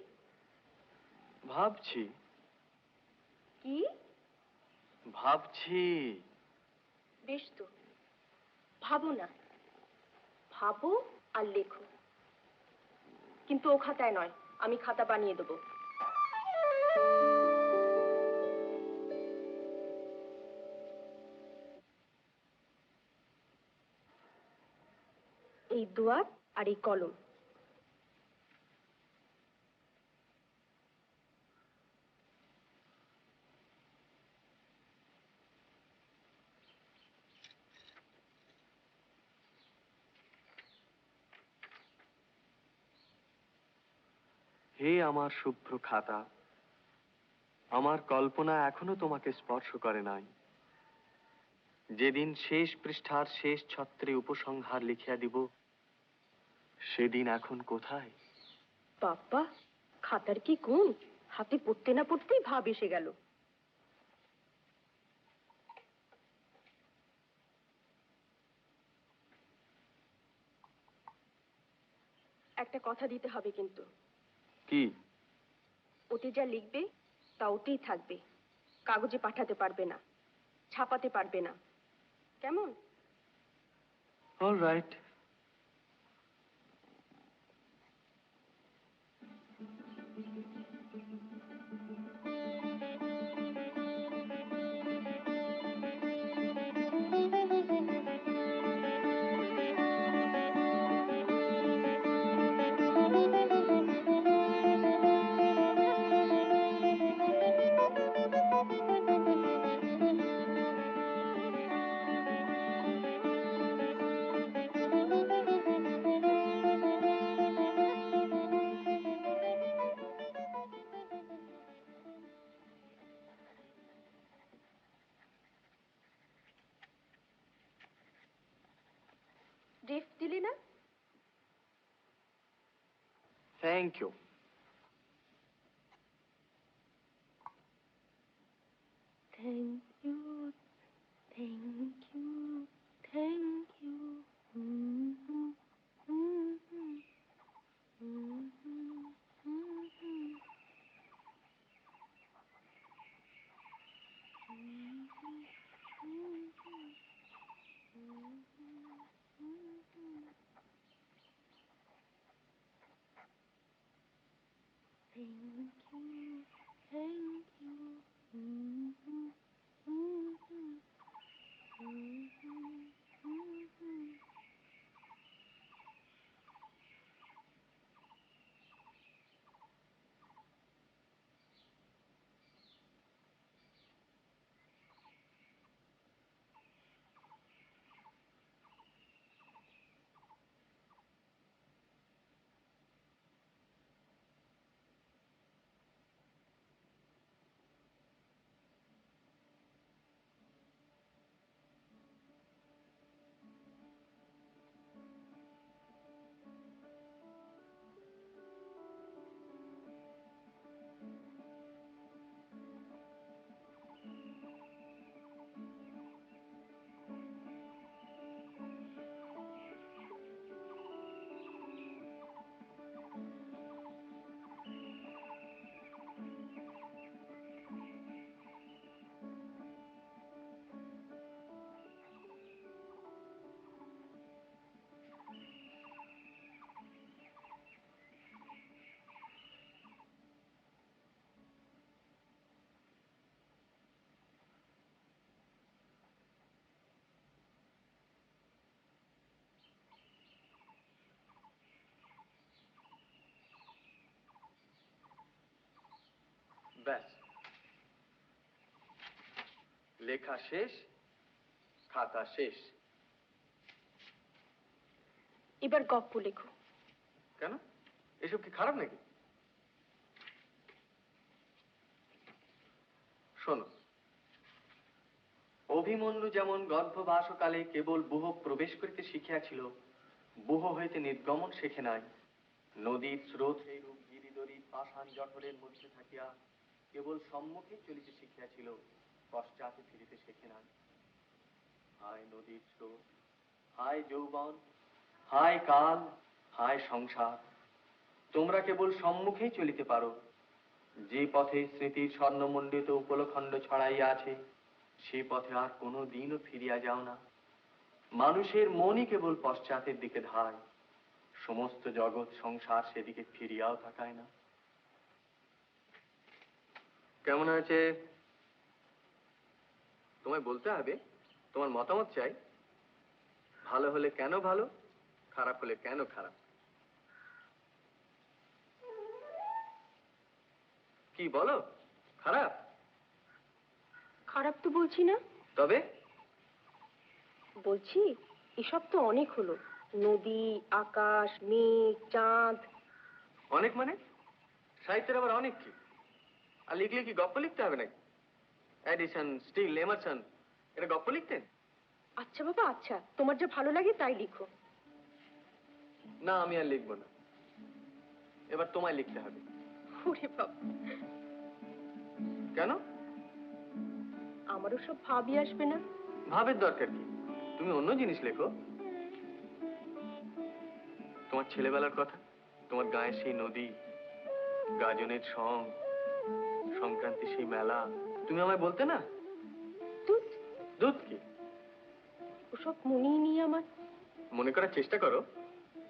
ভাবছি কি? ভাবছি। বেশ তো, ভাবো না, ভাবো আর লেখো, কিন্তু ও খাতায় নয়, আমি খাতা বানিয়ে দেবো। এই দুয়ার আর এই কলম। হে আমার শুভ্র খাতা, আমার কল্পনা এখনো তোমাকে স্পর্শ করে নাই। যেদিন শেষ পৃষ্ঠার শেষ ছত্রে উপসংহার লিখিয়া দিব, সেদিন এখন কোথায়? বাবা, খাতার কি গুণ, হাতে পড়তে না পড়তেই ভাব এসে গেল। একটা কথা দিতে হবে কিন্তু। কি? ওতে যা লিখবে তা ওতেই থাকবে, কাগজে পাঠাতে পারবে না, ছাপাতে পারবে না, কেমন? All right. দিলে না? Thank you. Thank you, thank you, thank you. ব্যাস, লেখা শেষ, খাতা শেষ। এবার গপ্প লেখো। কেন? এসব কি খারাপ নাকি? শোনো, অভিমন্যু যেমন গর্ভবাসকালে কেবল বুহ প্রবেশ করিতে শিখিয়াছিল, বুহ হইতে নির্গমন শেখে নাই, নদীর স্রোত সেইরূপ গিরিদরি পাষাণ জঠরের মধ্যে থাকিয়া কেবল সম্মুখে চলিতে শিখিয়াছিল, পশ্চাতে ফিরিতে শেখে নাই। হায় নদীর স্রোত, হায় যৌবন, হায় কাল, হায় সংসার, তোমরা কেবল সম্মুখেই চলিতে পারো। যে পথে স্মৃতির স্বর্ণমণ্ডিত উপলখণ্ড ছড়াইয়া আছে, সে পথে আর কোনো দিনও ফিরিয়া যাও না। মানুষের মনই কেবল পশ্চাতের দিকে ধায়, সমস্ত জগৎ সংসার সেদিকে ফিরিয়াও তাকায় না। কেমন হয়েছে? তোমায় বলতে হবে, তোমার মতামত চাই। ভালো হলে কেন ভালো, খারাপ হলে কেন খারাপ। কি বলো? খারাপ? খারাপ তো বলছি না। তবে বলছি এসব তো অনেক হলো, নদী, আকাশ, মেঘ, চাঁদ। অনেক মানে? সাহিত্যের আবার অনেক কি? আর লিখলে কি গপ্প লিখতে হবে নাকি? এডিসন, স্টিল, এমারসন, এটা গপ্প লিখতেন? আচ্ছা বাবা, আচ্ছা, তোমার যা ভালো লাগে তাই লিখো। না, আমি আর লিখবো না। এবার তোমায় লিখতে হবে। ওরে বাবা, কেন? আমারও সব ভাবই আসবে না? ভাবের দরকার কি? তুমি অন্য জিনিস লেখো। তোমার ছেলেবেলার কথা, তোমার গায়ের সেই নদী, গাজনের সং, সংক্রান্তি সেই মেলা, তুমি আমায় বলতে না? দুধ, দুধ কি? ওসব মনেই নেই আমার। মনে করার চেষ্টা করো।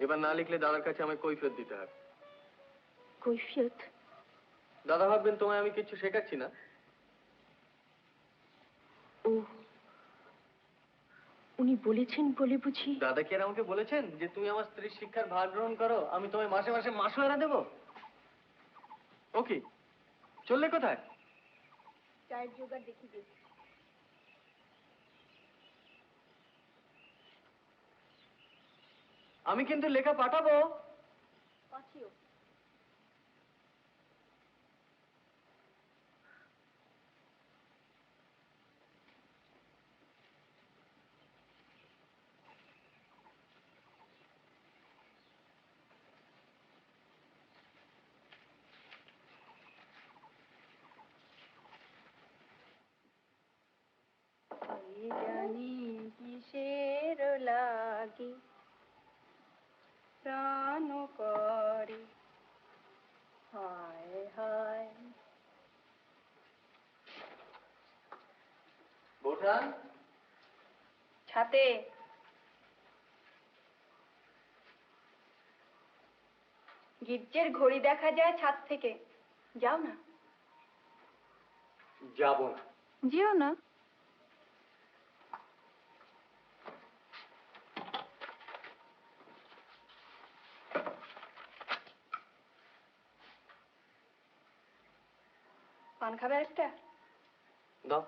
এবার না লিখলে দাদার কাছে আমায় কৈফিয়ত দিতে হবে। কৈফিয়ত? দাদা ভাববেন তোমায় আমি কিছু শেখাচ্ছি না। ও, উনি বলেছেন বলে বুঝি? দাদা কি আর আমাকে বলেছেন যে তুমি আমার স্ত্রীর শিক্ষার ভার গ্রহণ করো, আমি তোমায় মাসে মাসে মাসোয়ারা দেবো? ওকে, চললে কোথায়? চায়ের জোগাড় দেখি গে। আমি কিন্তু লেখা পাঠাবো। পাঠিও। জানি কিসের লাগি প্রাণ করে হায় হায়। বৌঠান, ছাতে গির্জের ঘড়ি দেখা যায় ছাদ থেকে, যাও না। যাব না। যেও না। পান খাবে একটা? দাও।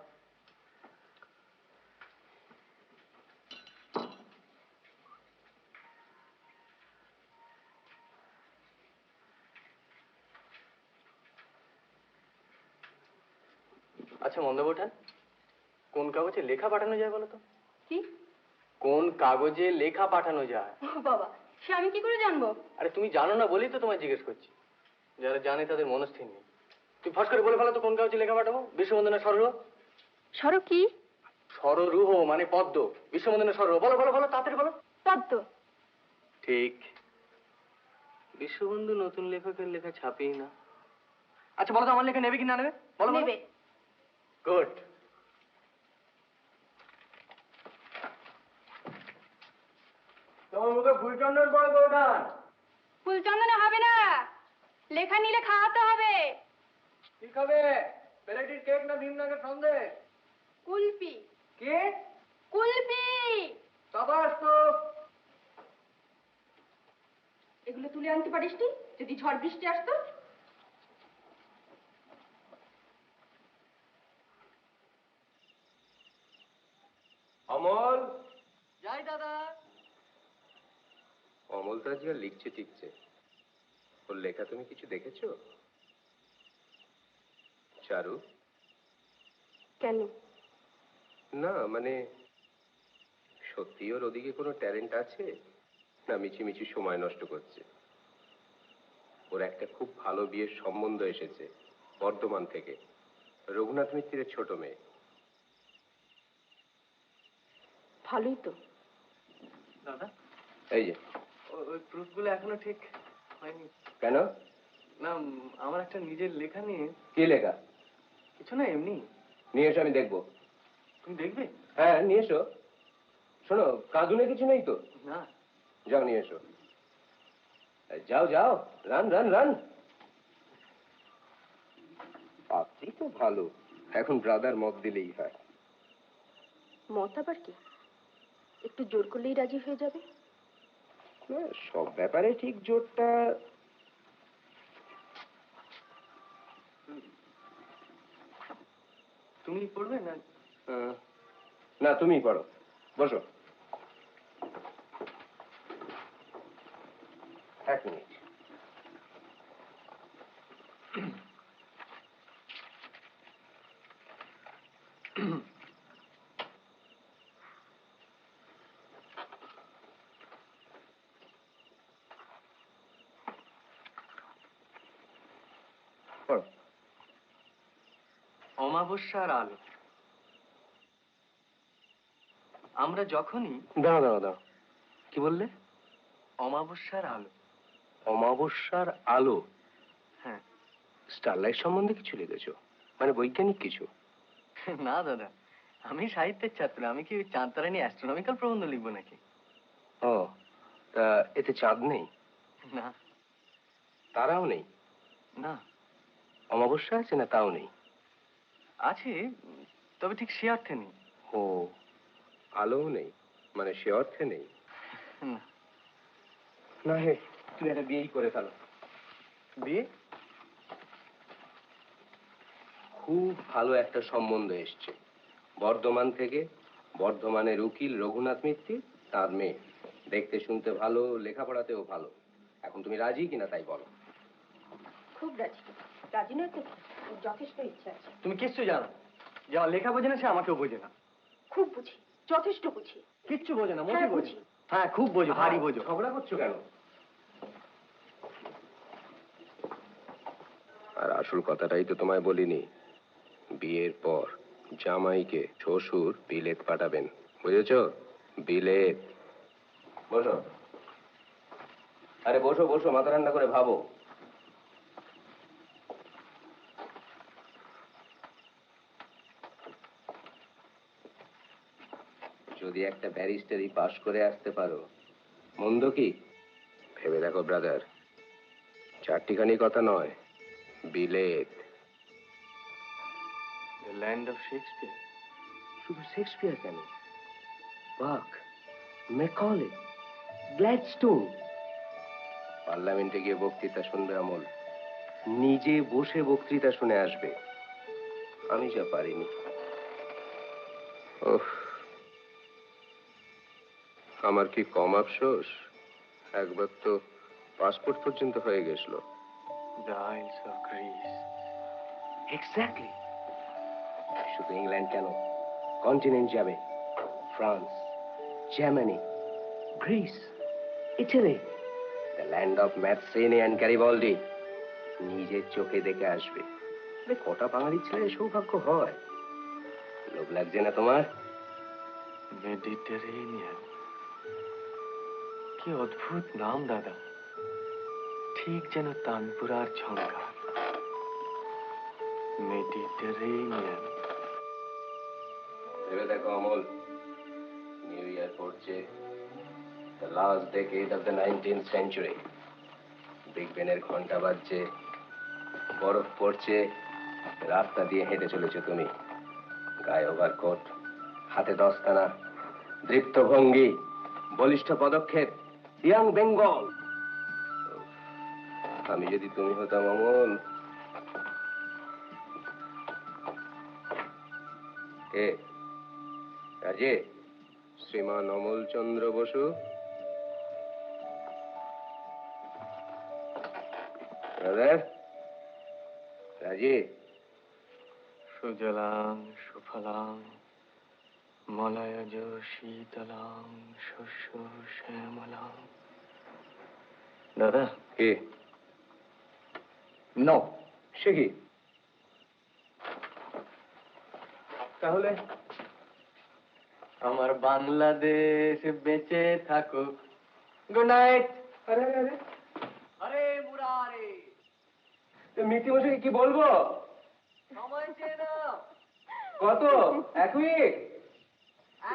আচ্ছা মন্দ বৌঠান, কোন কাগজে লেখা পাঠানো যায় বলো তো? কি? কোন কাগজে লেখা পাঠানো যায়? ও বাবা, সে আমি কি করে জানবো? আরে তুমি জানো না বলেই তো তোমায় জিজ্ঞেস করছি। যারা জানে তাদের মনস্থির নেই। তুই ফস করে বলে ফেলো তো কোন কাগজে লেখা পাঠাবো। বিশ্ববন্দনা সররুহ। সর কি? সররুহ মানে পদ্ম। বিশ্ববন্দনা সররুহ। বলো বলো বলো, তাড়াতাড়ি বলো। পদ্ম। ঠিক। বিশ্ববন্ধু নতুন লেখকের লেখা ছাপেই না। আচ্ছা বলো তো আমার লেখা নেবে কি না নেবে? বলো। নেবে। গুড। তোমার মুখে ফুলচন্দন পড়ে বৌঠান। ফুলচন্দনে হবে না, লেখা নিলে খাওয়াতে হবে। কি খাবে? পেলেটির কেক না ভীমনাগের সন্দেশ? কুলপি। কে? কুলপি। সাবাস তো। এগুলো তুলে আনতে পারিস নি? যদি ঝড় বৃষ্টি আসতো। অমল। যাই দাদা। অমল তো আজকাল লিখছে টিকছে, ওর লেখা তুমি কিছু দেখেছো? চারু? কেন? না মানে সত্যি ওর ওদিকে কোনো ট্যালেন্ট আছে, না মিছিমিছি সময় নষ্ট করছে? ওর একটা খুব ভালো বিয়ের সম্বন্ধ এসেছে বর্ধমান থেকে, রঘুনাথ মিত্রের ছোট মেয়ে। ভালোই তো। দাদা, এই যে ওই প্রুফগুলো এখনো ঠিক হয়নি। কেন? না, আমার একটা নিজের লেখা নিয়ে। কি লেখা? কিছু না, এমনি। নিয়ে এসো, আমি দেখবো। তুমি দেখবে? হ্যাঁ নিয়ে এসো। শোনো, কাঁদুনে কিছু নেই তো? না। যাও নিয়ে এসো। যাও যাও, রান রান রান। আপনি তো ভালো, এখন ব্রাদার মত দিলেই হয়। মত আবার কি? একটু জোর করলেই রাজি হয়ে যাবে। না, সব ব্যাপারে ঠিক জোরটা। তুমি পড়বে না? না তুমি পড়ো, বসো। এক মিনিট। পড়ো। অমাবস্যার আলো। আমরা যখনই। দাঁড়াও দাঁড়াও দাঁড়াও, কি বললে? অমাবস্যার আলো। অমাবস্যার আলো? হ্যাঁ। স্টারলাইট সম্বন্ধে কিছু লিখেছো? মানে বৈজ্ঞানিক কিছু? না দাদা, আমি সাহিত্যের ছাত্র। আমি কি চাঁদতারা নিয়ে অ্যাস্ট্রোনমিক্যাল প্রবন্ধ লিখবো নাকি? ও, তা এতে চাঁদ নেই? না। তারাও নেই? না। অমাবস্যা আছে না তাও নেই? আছে, তবে ঠিক সে অর্থে নেই। ও, আলোও নেই, মানে সে অর্থে নেই? না। না হে, তুমি একটা বিয়েই করে ফেলো। বিয়ে? খুব ভালো একটা সম্বন্ধ এসছে বর্ধমান থেকে। বর্ধমানের উকিল রঘুনাথ মিত্র, তার মেয়ে। দেখতে শুনতে ভালো, লেখাপড়াতেও ভালো। এখন তুমি রাজি কিনা তাই বলো। খুব রাজি। রাজি নয় তো, ওর যথেষ্ট ইচ্ছা আছে। তুমি কিচ্ছু জানো? যে আমার লেখা বোঝে না সে আমাকেও বোঝে না। খুব বুঝি, যথেষ্ট বুঝি। কিচ্ছু বোঝে না, মোটেই হ্যাঁ, বোঝে বুঝি। না। হ্যাঁ খুব বোঝো, ভারী বোঝো। ঝগড়া করছো কেন? আর আসল কথাটাই তো তোমায় বলিনি। বিয়ের পর জামাইকে শ্বশুর বিলেত পাঠাবেন, বুঝেছো? বিলেত। বসো, আরে বসো বসো, মাথা ঠান্ডা করে ভাবো। যদি একটা ব্যারিস্টারি পাশ করে আসতে পারো, মন্দ কি? ভেবে দেখো ব্রাদার, চারটিখানি কথা নয়, বিলেত। The land of Shakespeare. শুধু শেক্সপিয়ার কেন, বাক, ম্যাকলে, গ্ল্যাডস্টোন। পার্লামেন্টে গিয়ে বক্তৃতা শুনবে অমল, নিজে বসে বক্তৃতা শুনে আসবে। আমি যা পারিনি। ওহ, আমার কি কম আফসোস, একবার তো পাসপোর্ট পর্যন্ত হয়ে গেছিল। The isles of Greece. Exactly. শুধু ইংল্যান্ড কেন, কন্টিনেন্ট যাবে, France, Germany, Greece, Italy, the land of Mazzini and Garibaldi. নিজের চোখে দেখে আসবে। কটা বাঙালি ছেলে সৌভাগ্য হয়। লোভ লাগছে না তোমার? মেডিটেরেনিয়ান, কি অদ্ভুত নাম দাদা, ঠিক যেন তানপুরার ঝঙ্কার। মেডিটেরেনিয়ান। ভেবে দেখো অমল, নিউ ইয়ার পড়ছে, the last decade of the 19th century। Big বেনের ঘন্টা বাজছে, বরফ পড়ছে, রাস্তা দিয়ে হেঁটে চলেছো তুমি, গায়ে ওভারকোট, হাতে দস্তানা, দৃপ্ত ভঙ্গি, বলিষ্ঠ পদক্ষেপ, ইয়াং বেঙ্গল। আমি যদি তুমি হতাম অমল। কে? রাজে? শ্রীমান অমল চন্দ্র বসু। ব্রাদার রাজে। সুজলাং সুফলাং মলয়জ শীতলাং শস্য শ্যামলাং। দাদা। কে? নো। সে কি? তাহলে? আমার বাংলাদেশ বেঁচে থাকুক। Good night. আরে আরে আরে, আরে মুরারে, মিত্তিমশাই কি বলবো? সময় চেয়ে নাও। কত? 1 উইক?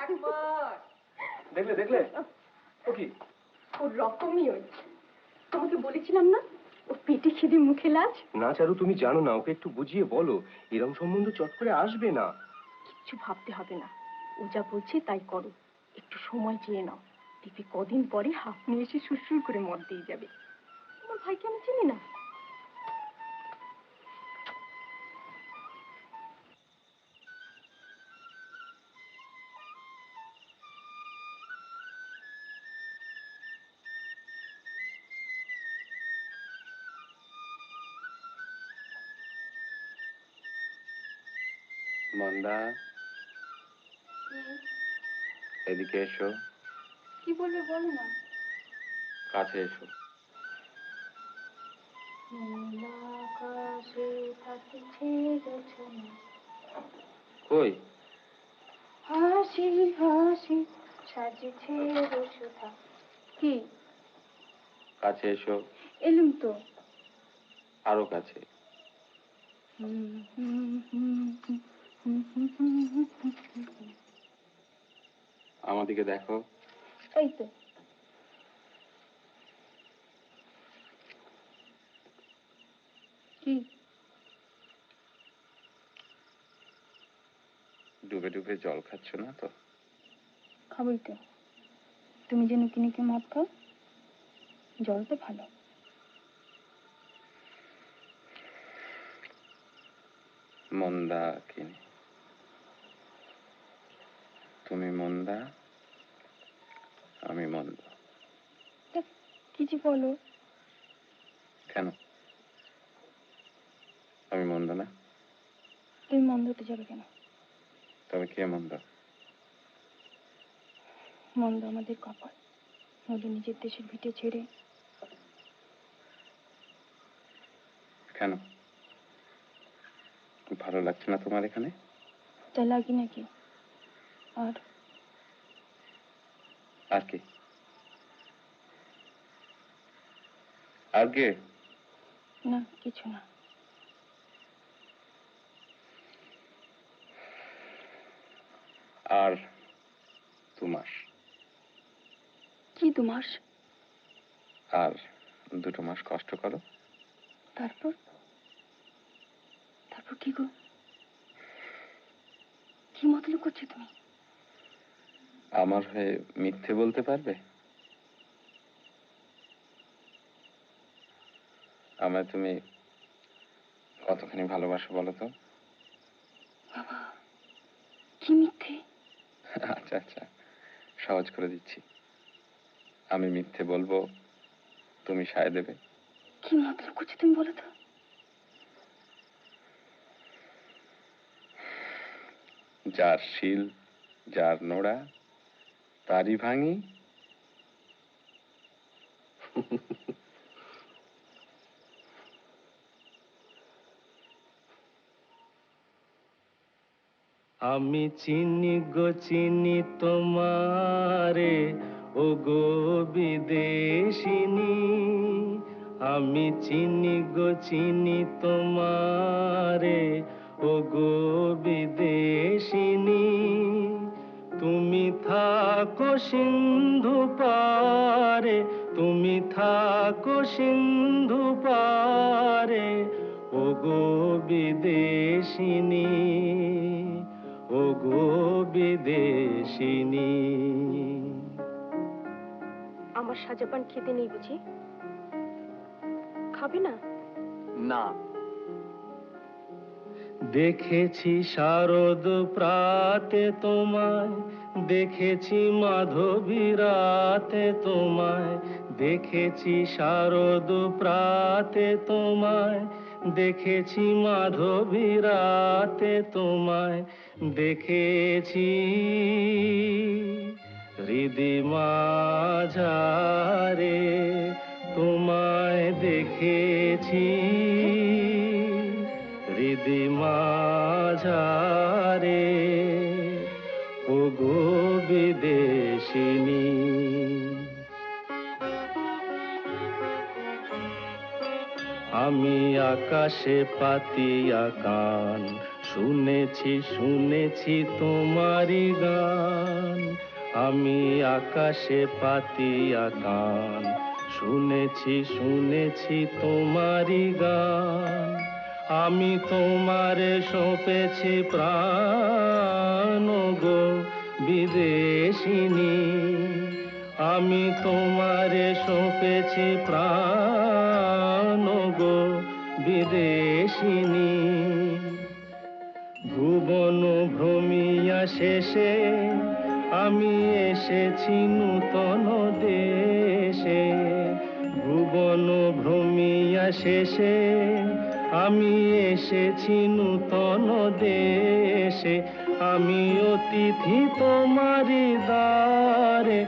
1 মাস। দেখলে দেখলে, ও কি? ওর রকমই ওই, তোমাকে বলেছিলাম না, ও পেটে খিদে মুখে লাজ। না চারু, তুমি জানো না, ওকে একটু বুঝিয়ে বলো, এরম সম্বন্ধ চট করে আসবে না। কিচ্ছু ভাবতে হবে না, ও যা বলছে তাই করো, একটু সময় চেয়ে নাও, দেখবে কদিন পরে হাফ নিয়ে এসে সুরসুর করে মদ দিয়ে যাবে। তোমার ভাইকে আমি চিনি না। মন্দা, এদিকে এসো। কি বলবে বলো না। কাছে এসো। কই? হাসি হাসি সাজছে রসুধা। কি? কাছে এসো। এলুম তো। আরো কাছে। আমার দিকে দেখো। এই তো। কি? ডুবে ডুবে জল খাচ্ছ না তো? খাবই তো। তুমি যে নুকি নুকি মদ খাও, জল তো ভালো। মন্দা কিনি, তুমি মন্দা, আমি মন্দ। কি যে বলো। কেন? আমি মন্দ না? তুমি মন্দ হতে যাবে কেন? তবে কে মন্দ? মন্দ আমাদের কপাল, নইলে নিজের দেশের ভিটে ছেড়ে। কেন? ভালো লাগছে না তোমার এখানে? তাই লাগি নাকি? আর আর কি? আর কে? না, কিছু না। আর 2 মাস। কি 2 মাস? আর 2 মাস কষ্ট করো, তারপর? তারপর কি গো? কি মতলব করছো তুমি? আমার হয়ে মিথ্যে বলতে পারবে? আমায় তুমি কতখানি ভালোবাসো বলো তো? বাবা, কি মিথ্যে? আচ্ছা আচ্ছা, সহজ করে দিচ্ছি। আমি মিথ্যে বলবো, তুমি সায় দেবে। কি মতলব করছো তুমি বলো তো? যার শিল, যার নোড়া, তারই ভাঙি। আমি চিনি গো চিনি তোমারে, ও গো বিদেশিনী। আমি চিনি গো চিনি তোমারে, ও গো বিদেশিনী। তুমি থাকো সিন্ধু পারে, তুমি থাকো সিন্ধু পারে, ও গো বিদেশিনী, ও গো বিদেশিনী। আমার সাজাপান খেতে নেই বুঝি? খাবে না? না। দেখেছি শারদ প্রাতে তোমায়, দেখেছি মাধবী রাতে তোমায়, দেখেছি শারদ প্রাতে তোমায়, দেখেছি মাধবী রাতে তোমায়, দেখেছি হৃদি মাঝারে তোমায় দেখেছি, হৃদি মাঝারে, ও গো বিদেশিনী। আমি আকাশে পাতিয়া কান, শুনেছি শুনেছি তোমারি গান। আমি আকাশে পাতিয়া কান, শুনেছি শুনেছি তোমারি গান। আমি তোমারে সঁপেছি প্রাণ গো বিদেশিনী। আমি তোমারে সঁপেছি প্রাণ গো বিদেশিনী। ভুবন ভ্রমিয়া শেষে আমি এসেছি নূতন দেশে। ভুবন ভ্রমিয়া শেষে আমি এসেছি নূতন দেশে। আমি অতিথি তোমারি দ্বারে,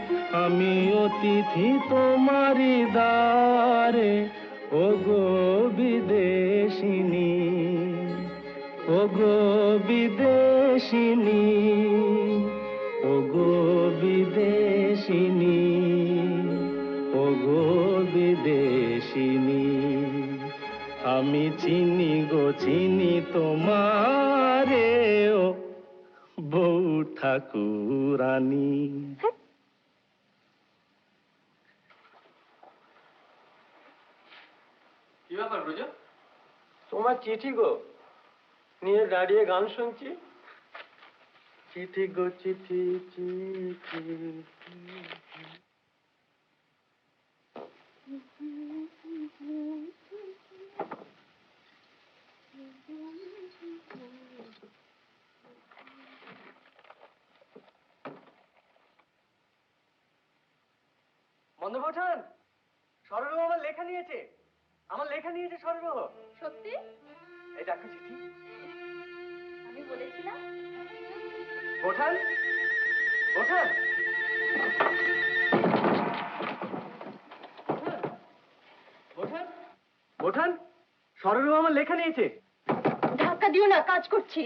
আমি অতিথি তোমারি দ্বারে, ও গো বিদেশিনী, ও গো বিদেশিনী, ও গো বিদেশিনী, ও গো বিদেশিনী। আমি চিনি গো চিনি তোমারে, ও বউ ঠাকুরানী। কি ব্যাপার বুঝো? তোমার চিঠি গো, নিয়ে দাঁড়িয়ে গান শুনছি। চিঠি গো চিঠি চিঠি। বন্ধুবঠান, সরলবাবু আমার লেখা নিয়েছে, আমার লেখা নিয়েছে সরলবাবু। সত্যি? এই দেখো চিঠি। আমি বলেছিলাম। বোঠান, বোঠান, বোঠান, বোঠান, সরলবাবু আমার লেখা নিয়েছে। ধাক্কা দিও না, কাজ করছি।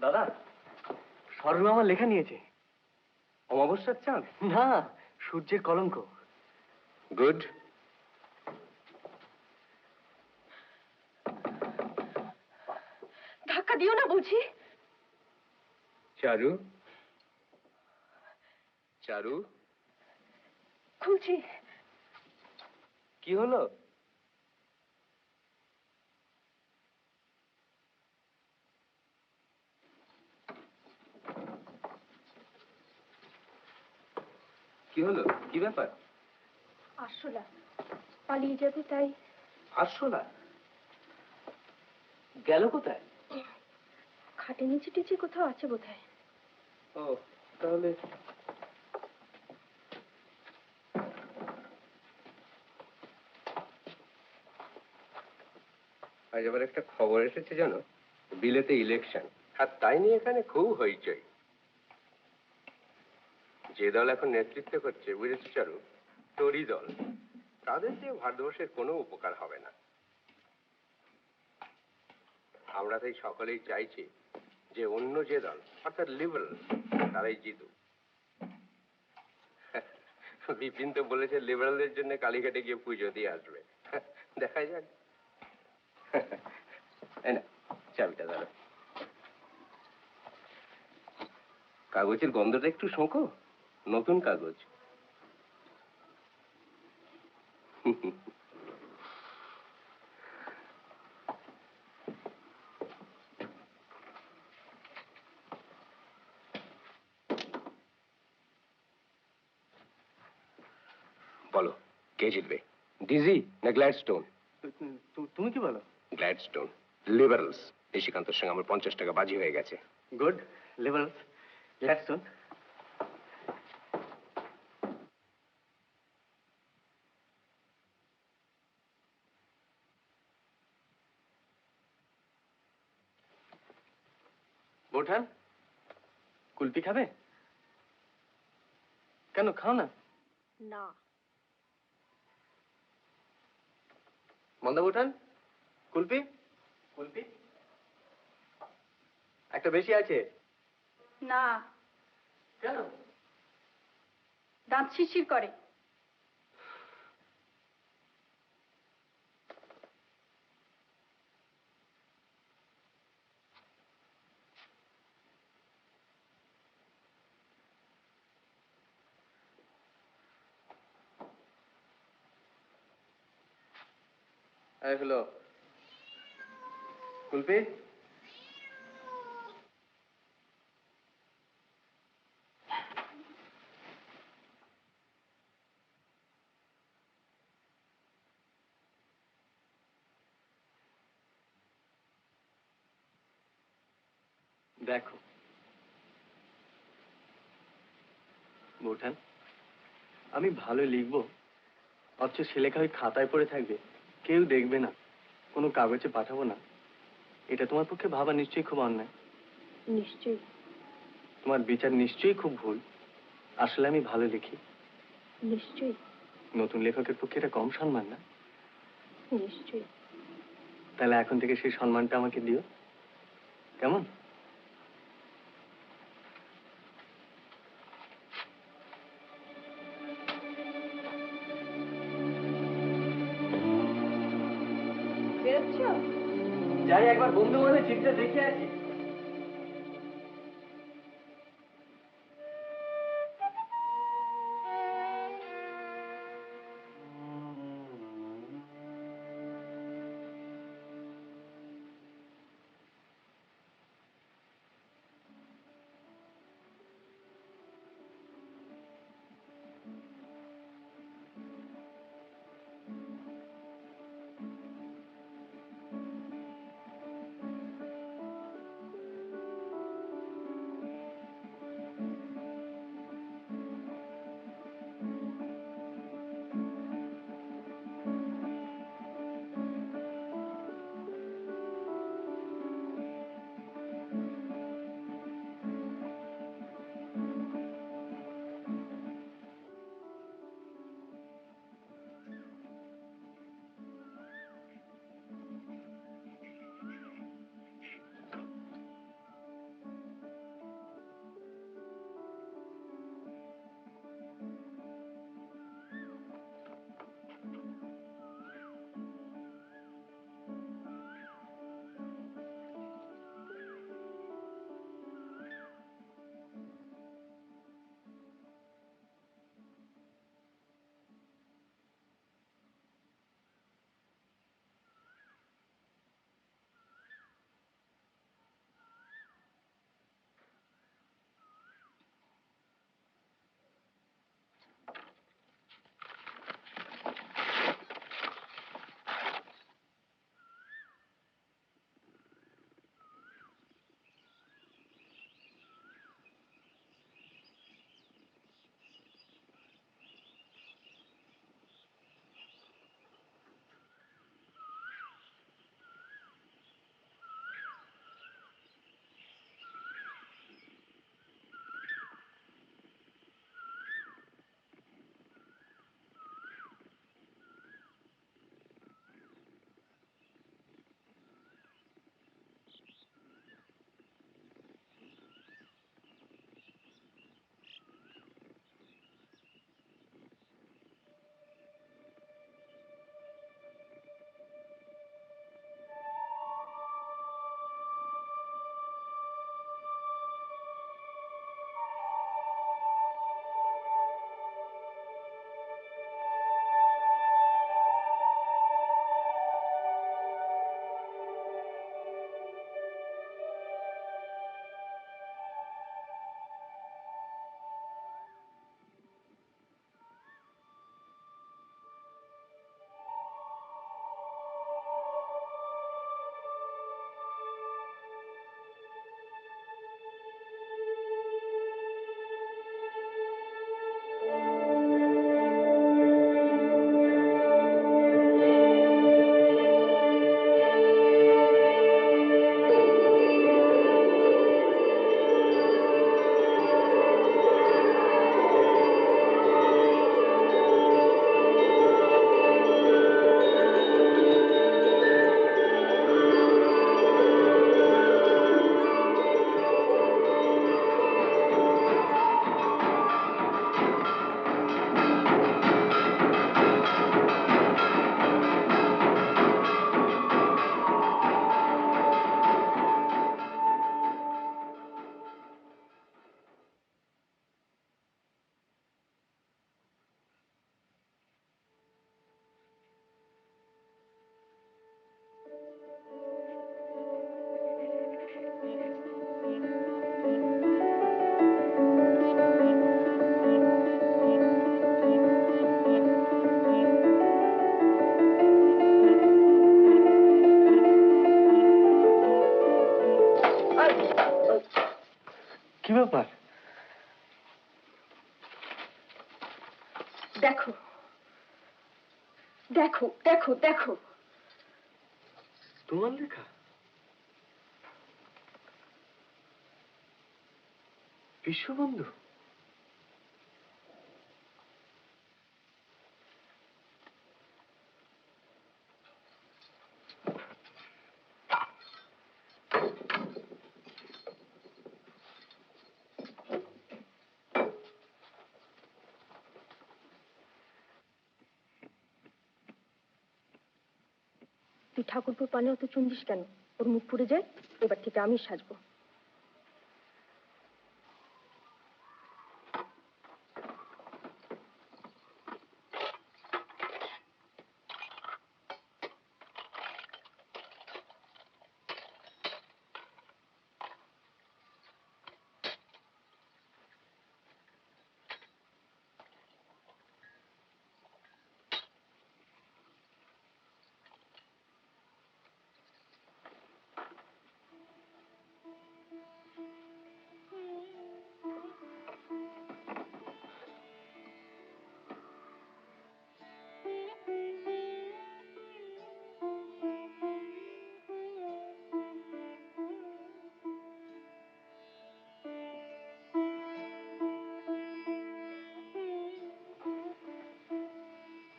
দাদা, সর্ব আমার লেখা নিয়েছে। অমাবস্যার চাঁদ? না, সূর্যের কলঙ্ক। গুড। ধাক্কা দিও না বুঝি। চারু, চারু, খুলছি। কি হলো? কি হলো? কি ব্যাপার? আরশোলা পালিয়ে যাবে তাই। আরশোলা গেল কোথায়? খাটে নিচে টিচে কোথাও আছে বোধহয়। ও, তাহলে আজ আবার একটা খবর এসেছে জানো, বিলেতে ইলেকশন, আর তাই নিয়ে এখানে খুব হইচই। যে দল এখন নেতৃত্ব করছে বুঝেছো চারু, তোরই দল। তাদের দিয়ে ভারতবর্ষের কোনো উপকার হবে না। আমরা তাই সকলেই চাইছি যে অন্য যে দল অর্থাৎ লিবারেল তারাই জিতুক। বিপিন তো বলেছে লিবারেলদের জন্য কালীঘাটে গিয়ে পুজো দিয়ে আসবে। দেখা যাক। এই না চাবিটা ধরো। কাগজের গন্ধটা একটু শোঁকো, নতুন কাগজ। বলো কে জিতবে, ডিজি না গ্ল্যাডস্টোন? তুমি কি বলো? গ্ল্যাডস্টোন, লিবারেলস। নিশিকান্তর সঙ্গে আমার 50 টাকা বাজি হয়ে গেছে। Good, liberals, Gladstone. বোঠান, কুলপি খাবে? কেন, খাও না। না। মন্দা বোঠান, কুলপি? কুলপি একটা বেশি আছে। না, কেন? দাঁত শিরশির করে। এই হলো কুলপি। দেখো বোঠান, আমি ভালো লিখবো অথচ সে লেখা ওই খাতায় পড়ে থাকবে, কেউ দেখবে না, কোনো কাগজে পাঠাবো না। এটা তোমার পক্ষে ভাবা নিশ্চয়ই খুব অন্যায়। নিশ্চয়ই। তোমার বিচার নিশ্চয়ই খুব ভুল। আসলে আমি ভালো লিখি। নিশ্চয়ই। নতুন লেখকের পক্ষে এটা কম সম্মান না? নিশ্চয়ই। তাহলে এখন থেকে সেই সম্মানটা আমাকে দিও, কেমন? বেরোচ্ছ? যাই একবার বন্ধু মনে চিঠিটা দেখে আসি। ব্যাপার? দেখো দেখো দেখো দেখো, তোমার লেখা? বিশ্ববন্ধু? তুই ঠাকুরপুর পানে অত চুন্দিস কেন? ওর মুখ পুড়ে যায়, এবার থেকে আমি সাজবো।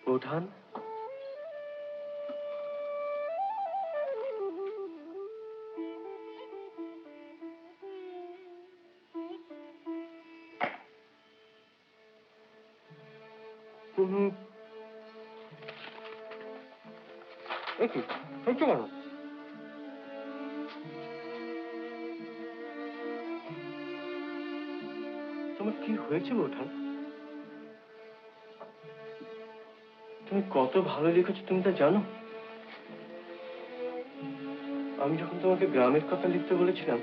বোঠান, তুমি কি হয়েছে কেন? তোমার কি হয়েছে বোঠান? তুমি কত ভালো লিখেছো তুমি তা জানো? আমি যখন তোমাকে গ্রামের কথা লিখতে বলেছিলাম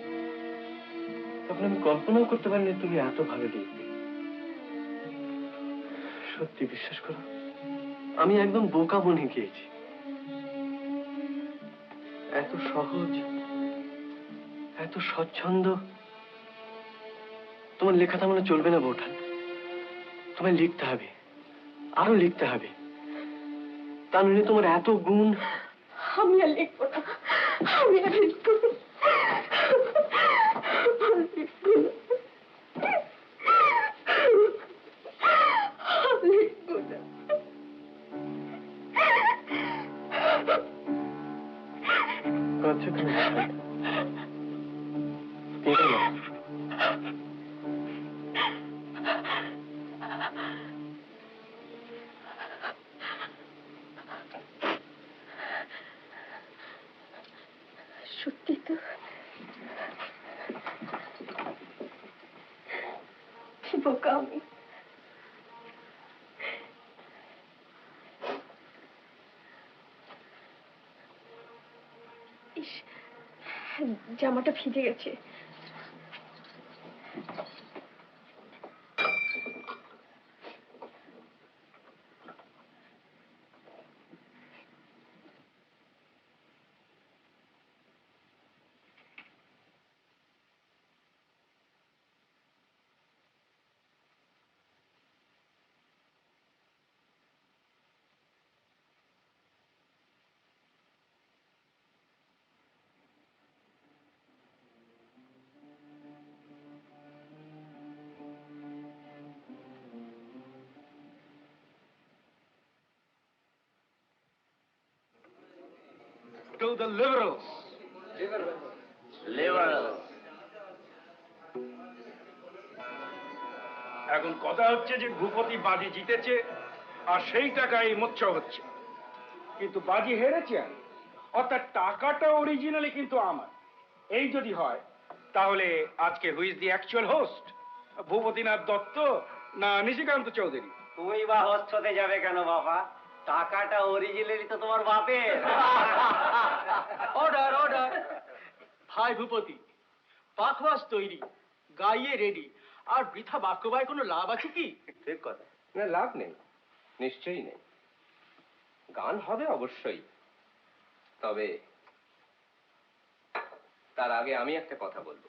তখন আমি কল্পনাও করতে পারিনি তুমি এত ভালো লিখবে। সত্যি বিশ্বাস করো, আমি একদম বোকা বনে গিয়েছি। এত সহজ, এত স্বচ্ছন্দ তোমার লেখা তেমন চলবে না বোঠান। তোমায় লিখতে হবে, আরো লিখতে হবে। তা নইলে তোমার এত গুণ। আমি আর লিখবো না, আমি আর লিখবো না। কাঁদছো কেন বোঠান? কেঁদো না। সত্যি তো, কি বোকা আমি। ইস, জামাটা ভিজে গেছে। To the liberals. Liberals. এখন কথা হচ্ছে যে ভূপতি বাজি জিতেছে আর সেই টাকায় মোচ্ছ হচ্ছে, কিন্তু বাজি হেরেছে আমি, অর্থাৎ টাকাটা অরিজিনালি কিন্তু আমার। এই যদি হয় তাহলে আজকে who's the actual host, Bhupatinath Dutta না নিশিকান্ত চৌধুরী? তুই বা হোস্ট হতে যাবে কেন বাবা? টাকাটা অরিজিনালি তো তোমার বাপের। Order order. ভাই ভূপতি, পাখওয়াজ তৈরি, গাইয়ে রেডি, আর বৃথা বাক্যবায় কোনো লাভ আছে কি? ঠিক কথা। না, লাভ নেই, নিশ্চয়ই নেই। গান হবে অবশ্যই, তবে তার আগে আমি একটা কথা বলবো।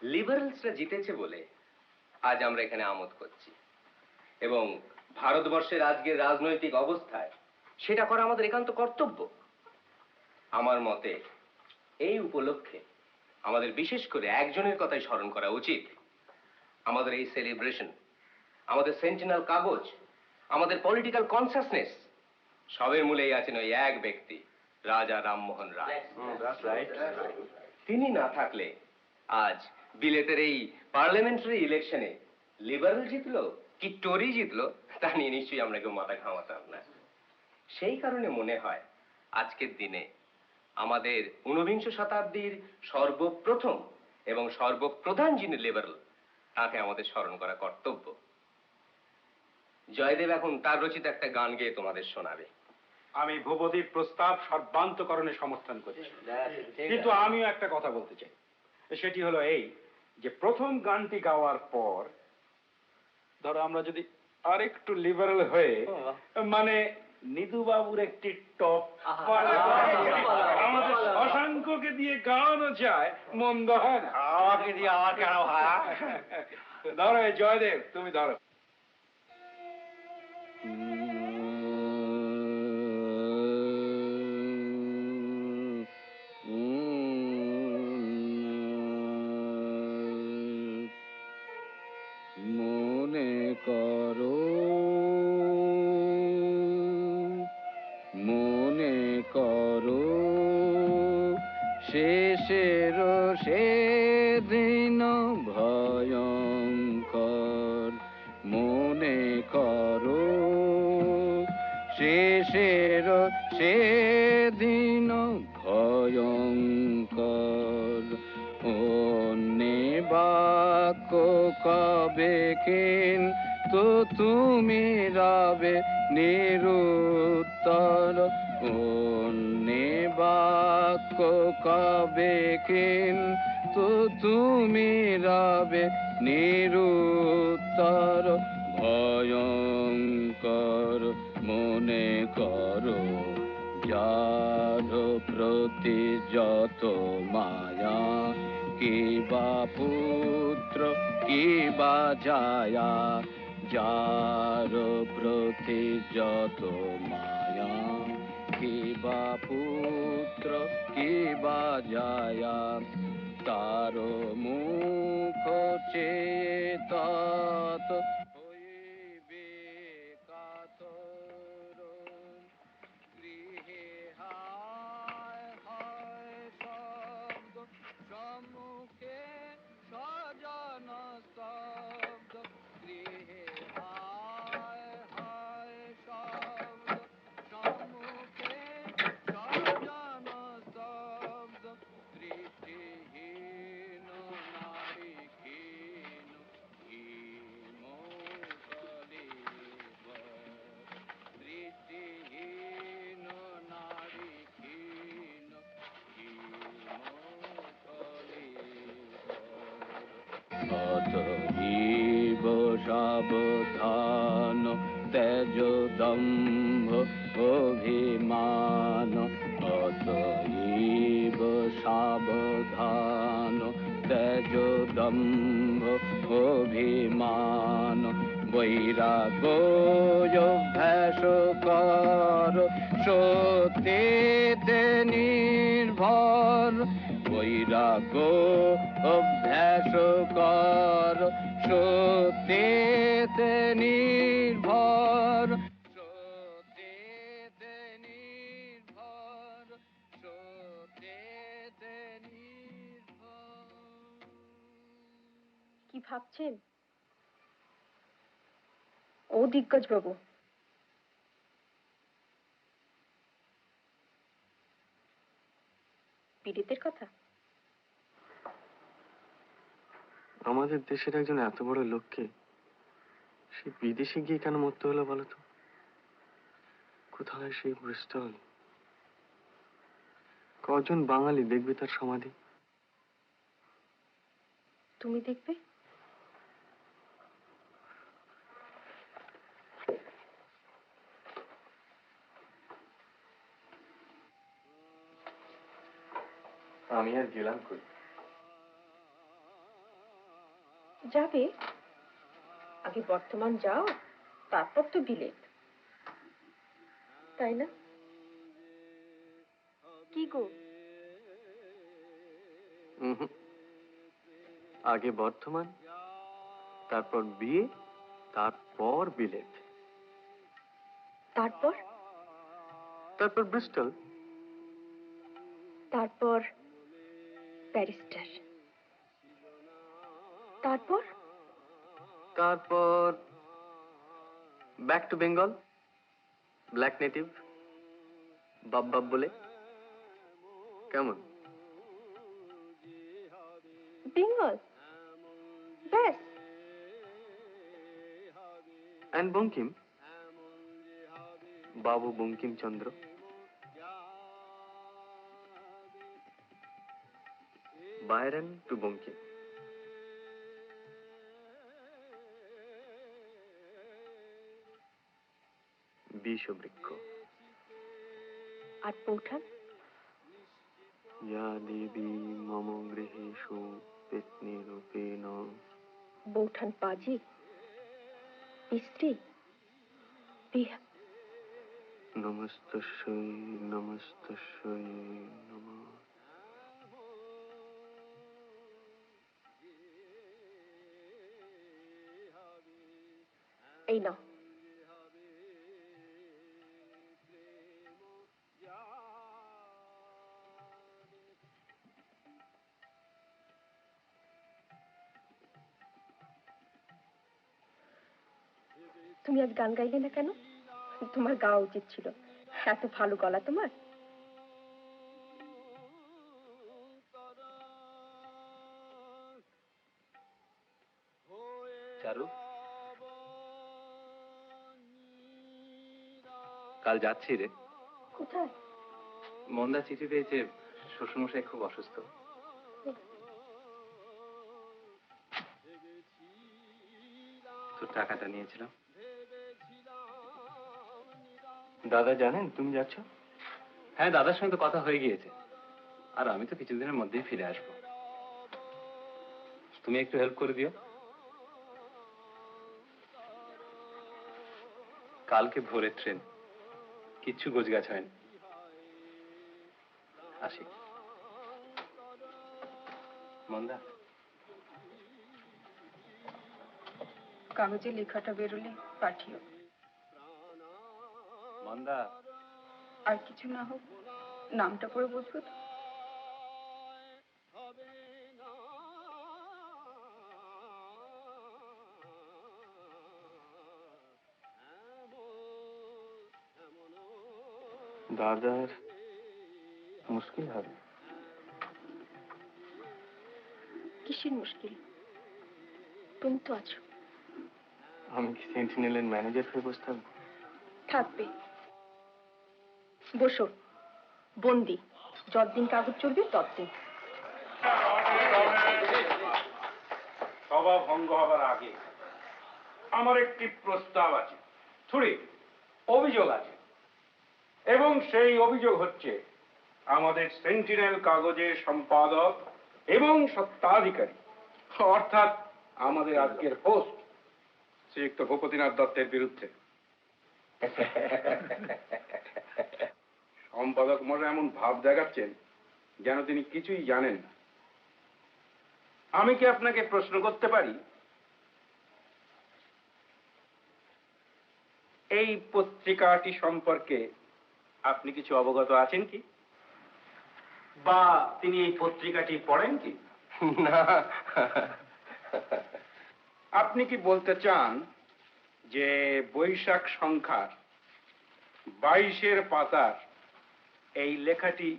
লিবারেলসরা জিতেছে বলে আজ আমরা এখানে আমোদ করছি, এবং ভারতবর্ষের আজকের রাজনৈতিক অবস্থায় সেটা করা আমাদের একান্ত কর্তব্য। আমার মতে এই উপলক্ষে আমাদের বিশেষ করে একজনের কথাই স্মরণ করা উচিত। আমাদের এই সেলিব্রেশন, আমাদের সেন্টিনাল কাগজ, আমাদের পলিটিক্যাল কনসাসনেস, সবের মূলেই আছেন ওই এক ব্যক্তি, রাজা রামমোহন রায়। তিনি না থাকলে আজ বিলেতের এই পার্লামেন্টারি ইলেকশনে লিবারেল জিতলো কি টরি জিতলো তা নিয়ে নিশ্চয়ই আমরা কেউ মাথা ঘামাতাম না। সেই কারণে মনে হয় আজকের দিনে আমাদের ঊনবিংশ শতাব্দীর সর্বপ্রথম এবং সর্বপ্রধান যিনি লিবারেল, তাকে আমাদের স্মরণ করা কর্তব্য। জয়দেব এখন তার রচিত একটা গান গেয়ে তোমাদের শোনাবে। আমি ভূপতির প্রস্তাব সর্বান্তকরণে সমর্থন করছি, কিন্তু আমিও একটা কথা বলতে চাই। সেটি হলো এই যে প্রথম গানটি গাওয়ার পর ধরো আমরা যদি আরেকটু লিবারেল হয়ে, মানে নিদুবাবুর একটি টপ আমাদের শশাঙ্ককে দিয়ে গাওয়ানো যায়, মন্দ হয় না। আমাকে দিয়ে আমার কেন হয়? ধরো জয়দেব, তুমি ধরো। মনে করো, মনে করো, শেষের সেদিন ভয়ঙ্কর। মনে করো, শেষের সেদিন ভয়ঙ্কর। অন্যে বাক্য কবে কিন্তু তুমি রবে নিরুত্তর। অন্যে বাক্য কবে কিন্তু তুমি রবে নিরুত্তর। ভয়ঙ্কর মনে করো, যার প্রতি যত মায়া, কিবা পুত্র কিবা জায়া। যার প্রতি যত মায়া, কিবা পুত্র কিবা জায়া। তার মুখ চেয়ে তত হইবে কাতর। গৃহে হায় হায় শব্দ, সম্মুখে স্বজন স্তব্ধ। গৃহে হায় হায় শব্দ, সম্মুখে স্বজন স্তব্ধ। দৃষ্টিহীন নারী ক্ষীণ, দৃষ্টিহীন নারী ক্ষীণ, অতএব সাবধান, তেজ দম্ভ অভিমান। অতএব সাবধান, তেজ দম্ভ অভিমান। বৈরাগ্য অভ্যাস কর, সত্যেতে নির্ভর। বৈরাগ্য অভ্যাস কর, সত্যেতে নির্ভর। সত্যেতে নির্ভর, সত্যেতে নির্ভর। কি ভাবছেন ও দিগ্গজ বাবু? পীড়িতের কথা? আমাদের দেশের একজন এত বড় লোককে সে বিদেশে গিয়ে কেন মরতে হলো বলতো? কোথায় সেই ব্রিস্টল? কজন বাঙালি দেখবে তার সমাধি? তুমি দেখবে? আমি আর গেলাম কই? যাবে, আগে বর্ধমান যাও, তারপর তো বিলেত, তাই না? কি গো? আগে বর্ধমান, তারপর বিয়ে, তারপর বিলেত, তারপর? তারপর ব্রিস্টল, তারপর ব্যারিস্টার, তারপর? তারপর back to Bengal, black native, বাব বাব বলে। কেমন? বেঙ্গল ব্যাস? And Bankim, babu Bankimchandra. Byron to Bankim. Bishabriksha. আর পৌঠান? ইয়া দেবী মম গৃহেষু পেত্নীরূপেণ। বৌঠান পাজি, স্ত্রী, বিহা। নমস্তস্যৈ নমস্তস্যৈ নমঃ। এই নাও। তুমি আজ গান গাইলে না কেন? তোমার গাওয়া উচিত ছিল, এত ভালো গলা তোমার। চারু, কাল যাচ্ছি রে। কোথায়? মন্দা চিঠি পেয়েছে, শ্বশুরমশাই খুব অসুস্থ। তোর টাকাটা নিয়েছিলাম। দাদা জানেন তুমি যাচ্ছ? হ্যাঁ, দাদার সঙ্গে তো কথা হয়ে গিয়েছে, আর আমি তো কিছুদিনের মধ্যেই ফিরে আসবো। তুমি একটু হেল্প করে দিও। কালকে ভোরের ট্রেন, কিচ্ছু গোছগাছ হয়নি। আসি। মন্দা, কাগজে লেখাটা বেরোলে পাঠিও। মন্দা। আর কিছু না হোক, নামটা পড়ে বসবো তো। দাদার মুশকিল হবে। কিসের মুশকিল? তুমি তো আছো। আমি কি সেন্টিনেলের ম্যানেজার হয়ে বসে থাকবো? থাকবে। বসো, বন্দি। যতদিন কাগজ চলবে ততদিন। সভা ভঙ্গ হবার আগে আমার একটি প্রস্তাব আছে, থুড়ি অভিযোগ আছে, এবং সেই অভিযোগ হচ্ছে আমাদের সেন্টিনেল কাগজের সম্পাদক এবং সত্ত্বাধিকারী, অর্থাৎ আমাদের আজকের হোস্ট শ্রীযুক্ত ভূপতিনাথ দত্তের বিরুদ্ধে। সম্পাদক মশাই এমন ভাব দেখাচ্ছেন যেন তিনি কিছুই জানেন না। আমি কি আপনাকে প্রশ্ন করতে পারি, এই পত্রিকাটি সম্পর্কে আপনি কিছু অবগত আছেন কি, বা তিনি এই পত্রিকাটি পড়েন কি? না। আপনি কি বলতে চান যে বৈশাখ সংখ্যার 22-এর পাতার এই লেখাটি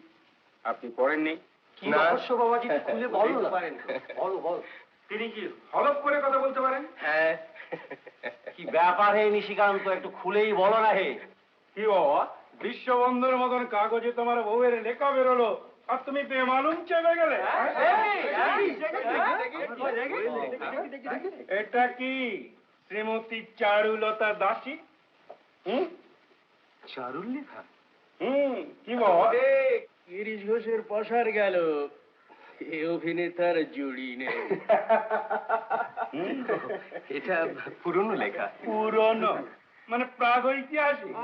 আপনি পড়েননি? কি রহস্য বাবাজি, খুলে বলো না। বলো বলো। তিনি কি হলফ করে কথা বলতে পারেন? হ্যাঁ। কি ব্যাপার হে নিশিকান্ত, একটু খুলেই বলো না হে। কি বাবা, বিশ্ববন্ধুর মতন কাগজে তোমার বউয়ের লেখা বেরোলো আর তুমি বেমালুম চেপে গেলে? এটা কি শ্রীমতী চারুলতা দাসী? চারুল লেখা? কি বাবা? গিরিশ ঘোষের পসার গেল, এ অভিনেতার জুড়ি নেই। এটা পুরনো লেখা। পুরনো মানে প্রাগ ঐতিহাসিক।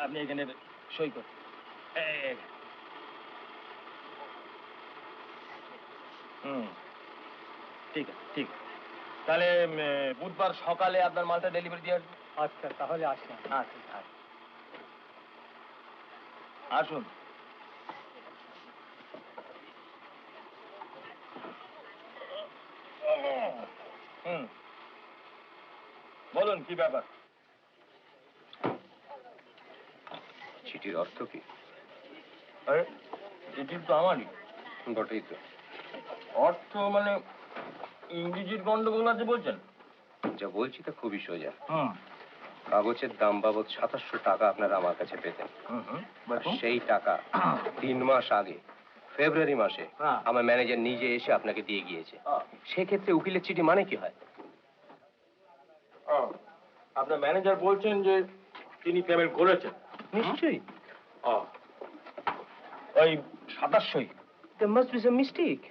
আপনি এখানে সই করুন। ঠিক আছে, ঠিক আছে। তাহলে বুধবার সকালে আপনার মালটা ডেলিভারি দিয়ে আসবো। আচ্ছা, তাহলে আসুন। আচ্ছা, আসুন। বলুন কি ব্যাপার? চিঠির অর্থ কি? আরে চিঠি তো আমারই। বটেই তো। অর্থ মানে ইংরেজির গন্ডগোল আছে বলছেন? যা বলছি তা খুবই সোজা। হুম কাগজের দাম বাবদ 2700 টাকা আপনারা আমার কাছে পেতেন। আর সেই টাকা 3 মাস আগে ফেব্রুয়ারি মাসে আমার ম্যানেজার নিজে এসে আপনাকে দিয়ে গিয়েছে। সেক্ষেত্রে উকিলের চিঠি মানে কি হয়? আপনার ম্যানেজার বলছেন যে তিনি পেমেন্ট করেছেন। নিশ্চয়ই। ওই 2700। There must be some mistake.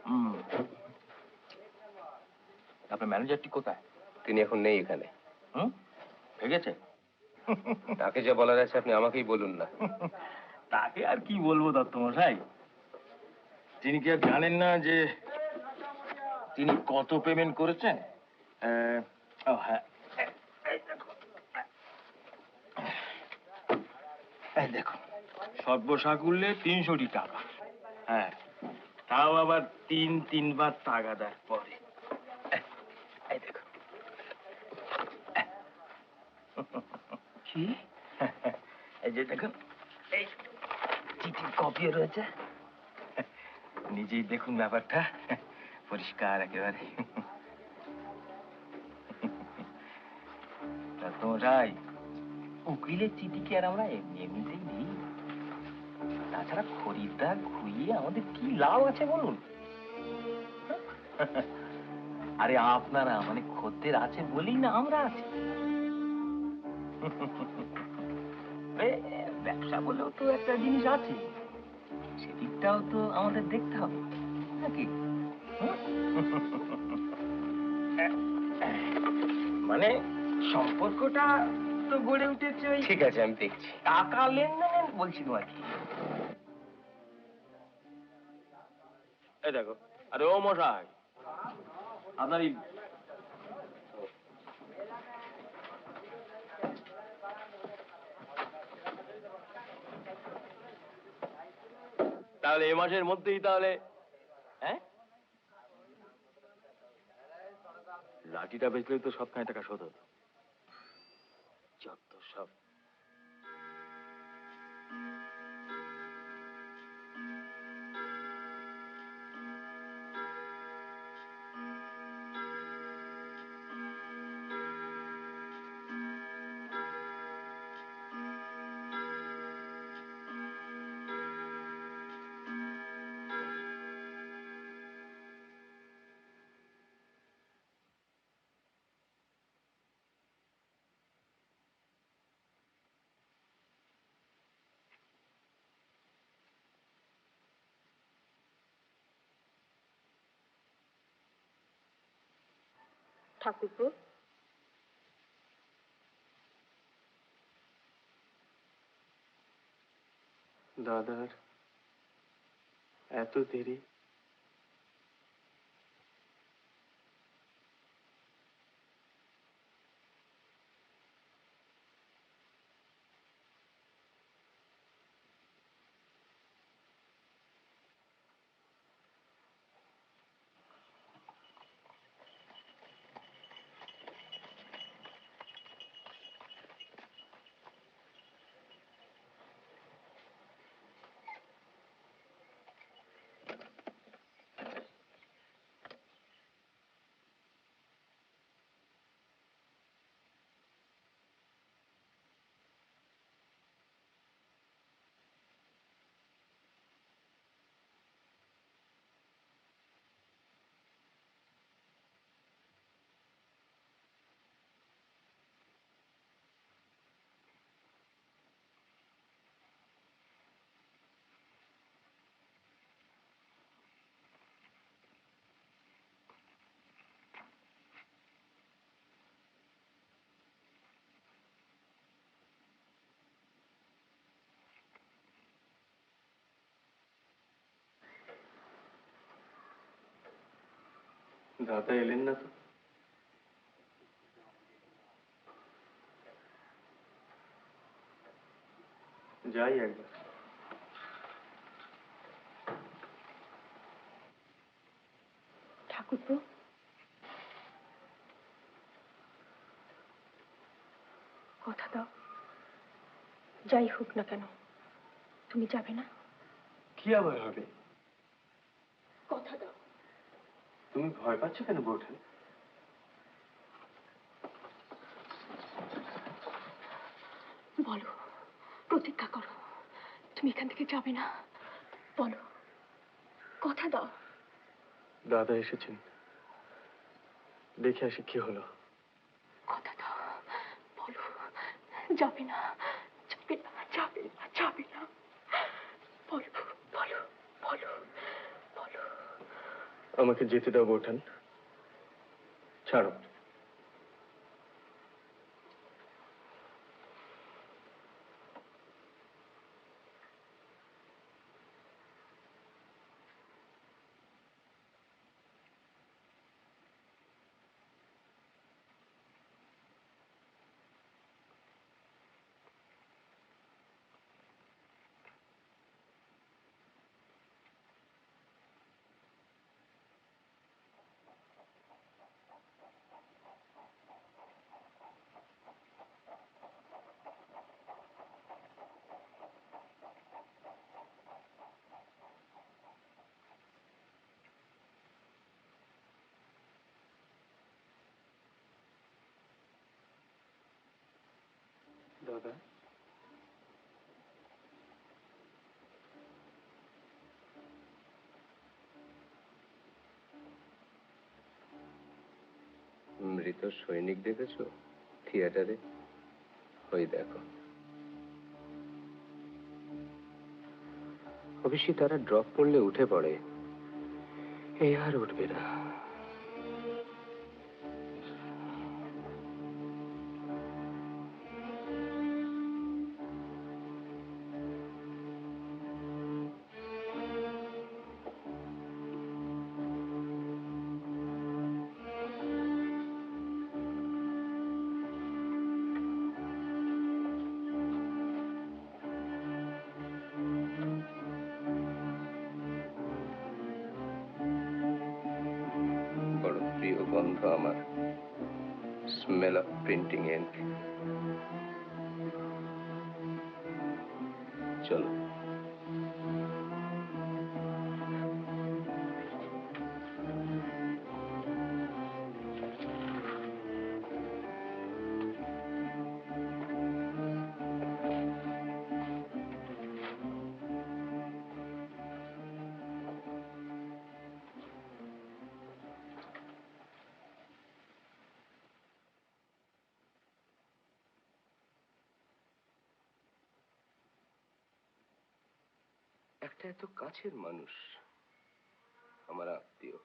আপনার ম্যানেজারটি কোথায়? তিনি এখন নেই এখানে। ভেগেছে? তাকে যা বলার আছে আপনি আমাকেই বলুন না। তাকে আর কি বলবো দত্তমশাই? তিনি কি আর জানেন না যে তিনি কত পেমেন্ট করেছেন? হ্যাঁ, এই দেখুন, সর্বসাকুল্যে 300 টাকা। হ্যাঁ, তাও আবার 3 বার তাগাদার পরে। এই দেখুন। কি? এই যে দেখুন, এই চিঠির কপিও রয়েছে। নিজেই দেখুন ব্যাপারটা, পরিষ্কার একেবারে। তোমার উকিলের চিঠি কি আর আমরা এমনিতেই দিই? তাছাড়া খরিদ্দার খুইয়ে আমাদের কি লাভ আছে বলুন? আরে আপনারা মানে খদ্দের আছে বলেই না আমরা আছি। ব্যবসা বলেও তো একটা জিনিস আছে, সেদিকটাও তো আমাদের দেখতে হবে নাকি? মানে সম্পর্কটা তো গড়ে উঠেছে। ঠিক আছে, আমি দেখছি। টাকা লেনদেন বলছিল আর কি। এই দেখো, আরে ও মশাই, আপনার তাহলে এ মাসের মধ্যেই তাহলে, হ্যাঁ, লাঠিটা বেচলেই তো 7,000 টাকা শোধ হতো। যত সব। ঠাকুরপো, দাদার এত দেরি? দাদা এলেন না তো? যাই একবার। ঠাকুরপো, কথা দাও, যাই হোক না কেন তুমি যাবে না? কি আবার হবে? কথা দাও। তুমি ভয় পাচ্ছ কেন বৌঠান? বলো, প্রতিজ্ঞা করো, তুমি এখান থেকে যাবে না। বলো, কথা দাও। দাদা এসেছেন, দেখে আসি কি হলো। কথা দাও, বলো, যাবে না, যাবে না, যাবে না, যাবে না। বলো, বলো, বলো, বলো। আমাকে যেতে দাও বৌঠান, ছাড়ো। দাদা, মৃত সৈনিক দেখেছো থিয়েটারে? ওই দেখো, অবশ্যই তারা ড্রপ করলে উঠে পড়ে, এই আর উঠবে না। বড় প্রিয় গন্ধ আমার, স্মেল অফ প্রিন্টিং ইঙ্ক। চলো। একটা এত কাছের মানুষ, আমার আত্মীয়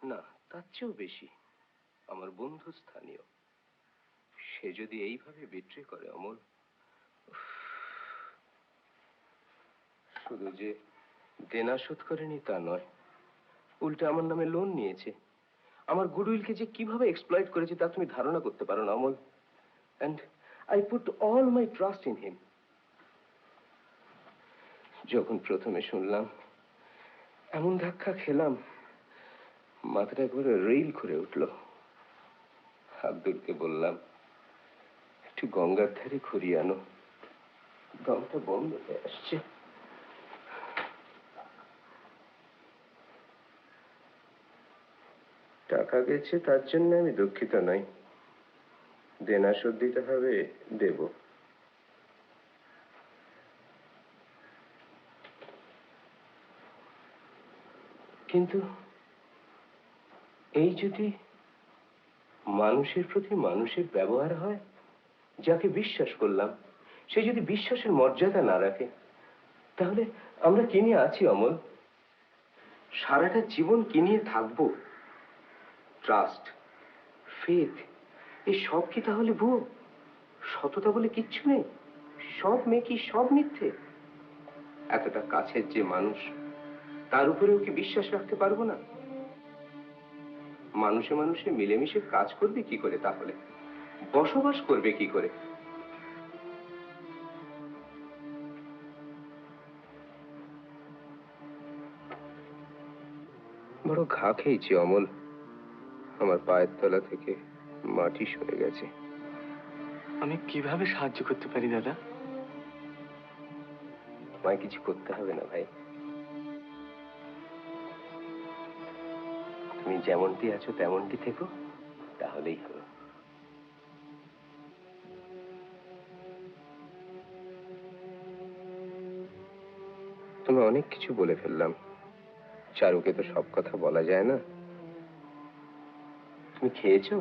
না, তার চেয়েও বেশি আমার বন্ধু স্থানীয়, সে যদি এইভাবে বিট্রে করে অমল, শুধু যে দেনা শোধ করেনি তা নয়, উল্টে আমার নামে লোন নিয়েছে। আমার গুডউইলকে যে কিভাবে এক্সপ্লয়েট করেছে তা তুমি ধারণা করতে পারো না Amal. And I put all my trust in him. যখন প্রথমে শুনলাম, এমন ধাক্কা খেলাম, মাথাটা করে রেইল করে উঠল। আব্দুলকে বললাম, একটু গঙ্গার ধারে ঘুরিয়ে আনো, দমটা বন্ধ হয়ে আসছে। টাকা গেছে তার জন্য আমি দুঃখিত নই, দেনা শোধ দিতে হবে, দেব। কিন্তু এই যদি মানুষের প্রতি মানুষের ব্যবহার হয়, যাকে বিশ্বাস করলাম সে যদি বিশ্বাসের মর্যাদা না রাখে, তাহলে আমরা কি নিয়ে আছি অমল? সারাটা জীবন কি নিয়ে থাকবো? ট্রাস্ট, ফেথ, এই সব কি তাহলে ভুয়ো? সততা বলে কিচ্ছু নেই? সব মেকি, সব মিথ্যে? এতটা কাছের যে মানুষ, তার উপরেও কি বিশ্বাস রাখতে পারবো না? মানুষে মানুষে মিলেমিশে কাজ করবে কি করে, তাহলে বসবাস করবে কি করে? বড় ঘা খেয়েছি অমল, আমার পায়ের তলা থেকে মাটি সরে গেছে। আমি কিভাবে সাহায্য করতে পারি দাদা? আমায় কিছু করতে হবে না ভাই, তুমি যেমনটি আছো তেমনটি থেকো, তাহলেই হবে। তুমি অনেক কিছু বলে ফেললাম, চারুকে তো সব কথা বলা যায় না। তুমি খেয়েছো?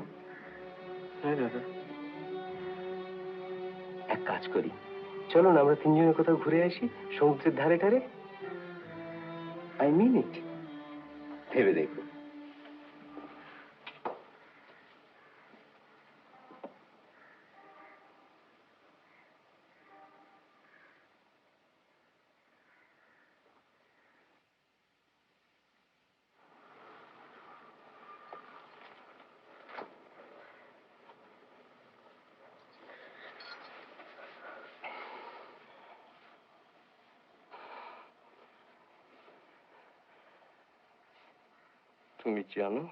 হ্যাঁ দাদা। এক কাজ করি, চলো না আমরা তিনজনে কোথাও ঘুরে আসি, সমুদ্রের ধারে ধারে। আই মিন ইট, ভেবে দেখো। তুমি জানো?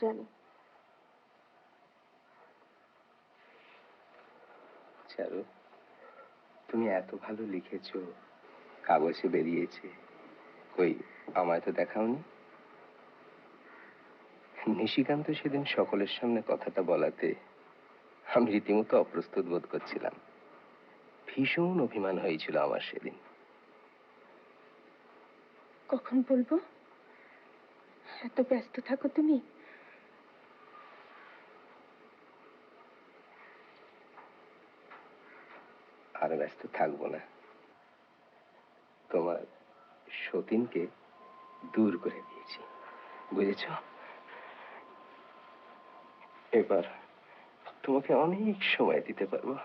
জানি। চারু, তুমি এত ভালো লিখেছো, কাগজে বেরিয়েছে, কই আমায় তো দেখাওনি। নিশিকান্ত সেদিন সকলের সামনে কথাটা বলাতে আমি রীতিমতো অপ্রস্তুত বোধ করছিলাম। ভীষণ অভিমান হয়েছিল আমার সেদিন। কখন বলবো? এত ব্যস্ত থাকো তুমি। আর ব্যস্ত থাকবো না, তোমার সতীনকে দূর করে দিয়েছি, বুঝেছ? এবার তোমাকে অনেক সময় দিতে পারবো।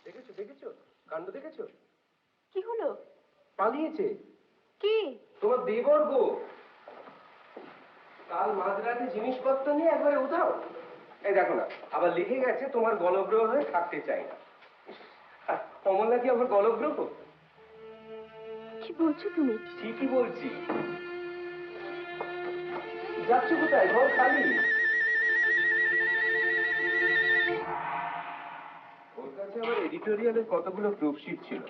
দেখেছো দেখেছো, কাণ্ড দেখেছো? কি হলো? পালিয়েছে। কি? তোমার দেবর গো, কাল মাঝরাতে জিনিসপত্র নিয়ে একবারে উধাও। এই দেখো না, আবার লিখে গেছে তোমার গলগ্রহ হয়ে থাকতে চাই না। আর কমলা কি আবার গলগ্রহ? কি বলছো তুমি? ঠিকই বলছি। যাচ্ছ কোথায়? ঘর খালি। এডিটোরিয়ালের কতগুলো প্রুফশিট ছিল,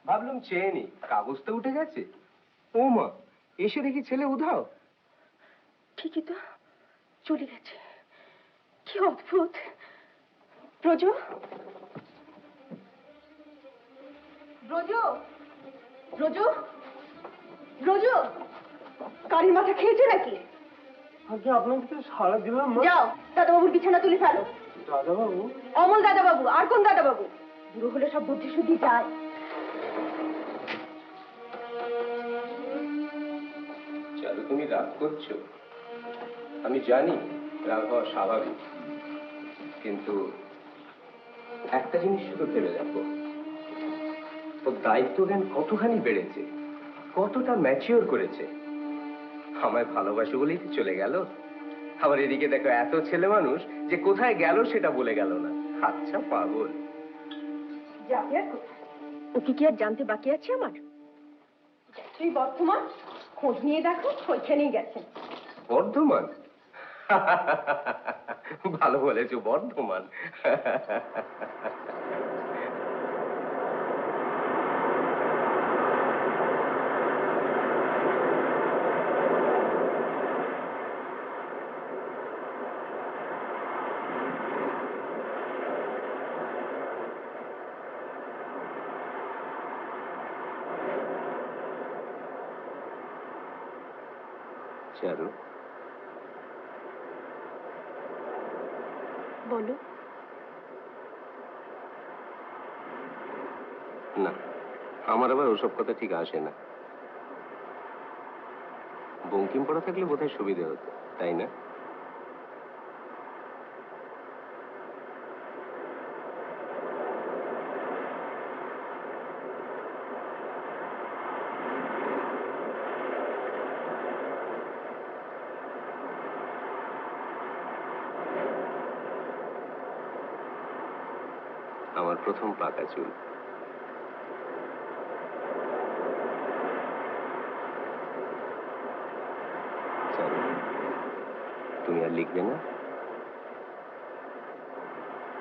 ভাবলাম চেয়ে নি, কাগজ তো উঠে গেছে। ও মা, এসে দেখি ছেলে উধাও। ঠিকই তো, চলে গেছে। কি অদ্ভুত। ব্রজ, ব্রজ, ব্রজ, ব্রজ, কারির মাথা খেয়েছে নাকি? আগে আপনাকে তো সারা দিলাম। যাও দাদাবাবুর বিছানা তুলে ফেলো। দাদাবাবু? অমল দাদাবাবু, আর কোন দাদাবাবু? বুড়ো হলে সব বুদ্ধি শুদ্ধি যায়। চারু, তুমি রাগ করছো, আমি জানি রাগ হওয়া স্বাভাবিক, কিন্তু একটা জিনিস শুধু ভেবে দেখো, ওর দায়িত্ব জ্ঞান কতখানি বেড়েছে, কতটা ম্যাচিওর করেছে। আমায় ভালোবাসো বলেই তো চলে গেল। আবার এদিকে দেখো, এত ছেলে মানুষ যে কোথায় গেল সেটা বলে গেল না। আচ্ছা পাগল। যাবে আর কোথায়? ওকে কি আর জানতে বাকি আছে আমার? তুই বর্ধমান, খোঁজ নিয়ে দেখো, ওইখানেই গেছেন। বর্ধমান? ভালো বলেছো, বর্ধমান। চারু, বলো। না, আমার আবার ওসব কথা ঠিক আসে না। বঙ্কিম পড়া থাকলে বোধহয় সুবিধে হতো, তাই না? আমার প্রথম পাকা চুল। চারু, তুমি আর লিখবে না?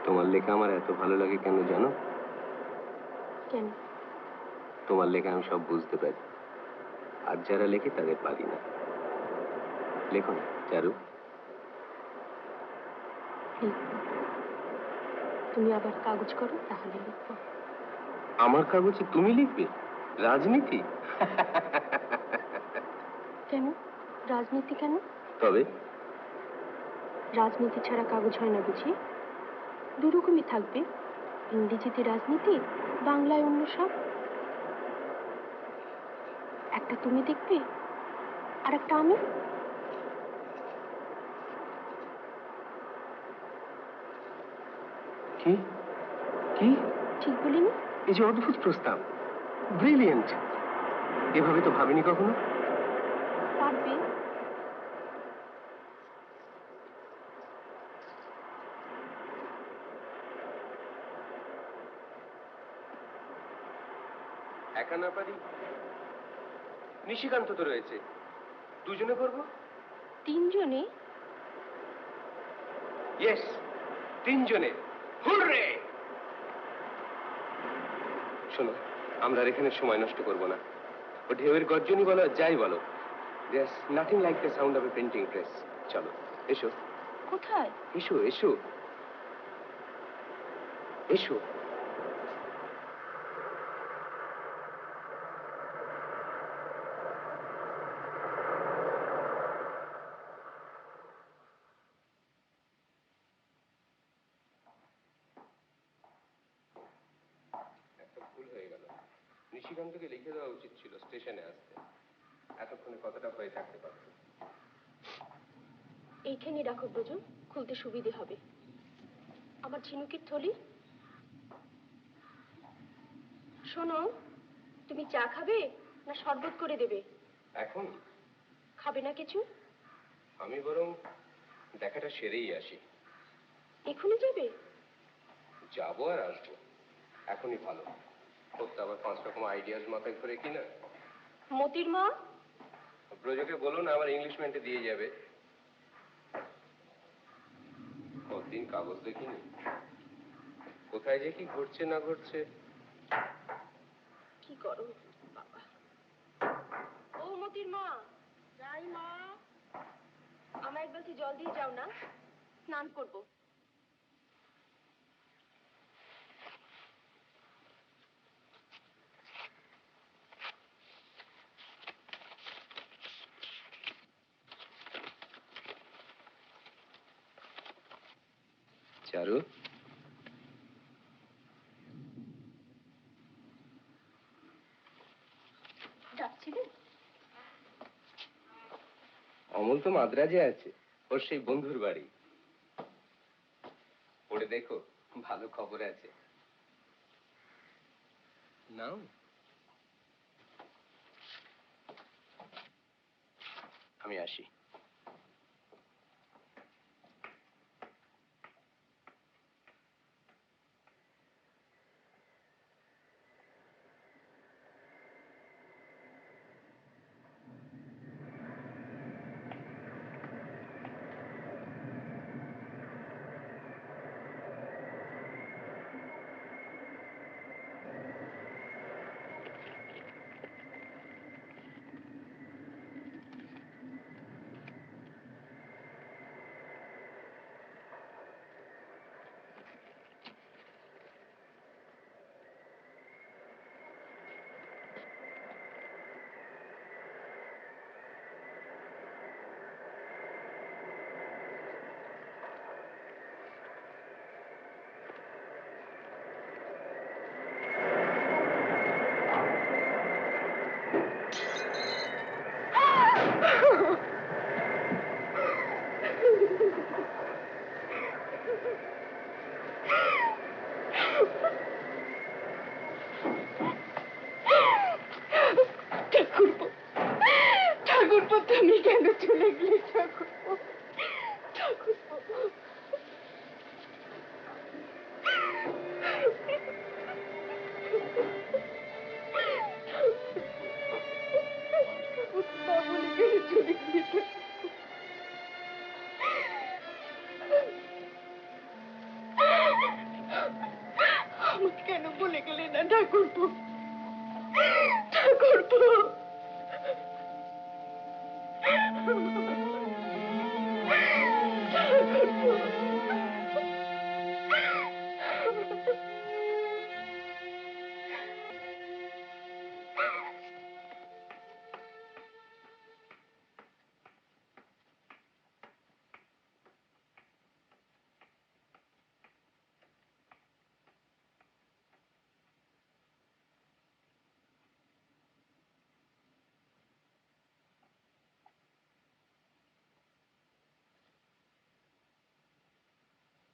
তোমার লেখা আমার এত ভালো লাগে কেন জানো? কেন? তোমার লেখা আমি সব বুঝতে পারি, আর যারা লেখে তাদের পারি না। লেখো না চারু। লিখবো। তুমি আবার কাগজ করো, তাহলে লিখবো। আমার কাগজে তুমি লিখবে? রাজনীতি? কেন রাজনীতি? কেন? তবে রাজনীতি ছাড়া কাগজ হয় না বুঝি? দুরকমই থাকবে, ইংরেজিতে রাজনীতি, বাংলায় অন্য সব। একটা তুমি দেখবে, আর একটা আমি। কি কি ঠিক বলিনি? এই যে অদ্ভুত প্রস্তাব, ব্রিলিয়েন্ট। এভাবে তো ভাবিনি কখনো। পারবে। একা না পারি, নিশিকান্ত তো রয়েছে, দুজনে করবো। তিনজনে? ইয়েস, তিনজনে। হুররে! শোনো, আমরা আর এখানে সময় নষ্ট করবো না। ও ঢেউয়ের গর্জনই বলো, যাই বলো, there's nothing like the sound of a printing press. চলো, এসো। কোথায়? এসো এসো এসো। একটা ভুল হয়ে গেল, নিশিকান্তকে লিখে দেওয়া উচিত ছিল স্টেশনে আসতে, এতক্ষণে কতটা হয়ে থাকতে পারত। এইখানে রাখো ব্রজ, খুলতে সুবিধে হবে। আমার ঝিনুকের থলি। শোনো, তুমি চা খাবে না শরবত করে দেবে? এখন খাবে না কিছু? আমি বরং দেখাটা সেরেই আসি। এখনই যাবে? যাবো আর আসবো, এখনই ভালো। ওর তো আবার 5 রকম আইডিয়াস মাথায় ঘুরে কিনা। মতির মা? ব্রজকে বলুন আমার ইংলিশমেন্টে দিয়ে যাবে। কতদিন কাগজ দেখিনি, কোথায় যে কি ঘটছে না ঘটছে। কি করো বাবা? ও মতির মা, যাই মা। আমার এক বালতি জল দিয়ে যাও না, স্নান করবো। চারু, ডাকছিলে? অমল তো মাদ্রাজে আছে, ওর সেই বন্ধুর বাড়ি। পড়ে দেখো, ভালো খবর আছে। নাও। আমি আসি। ঠাকুরপো, তুমি কেন চলে গেলে ঠাকুরপো? ঠাকুরপো, না বলে কেন চলে গেলে? আমাকে কেন বলে গেলে না ঠাকুরপো? ঠাকুরপো,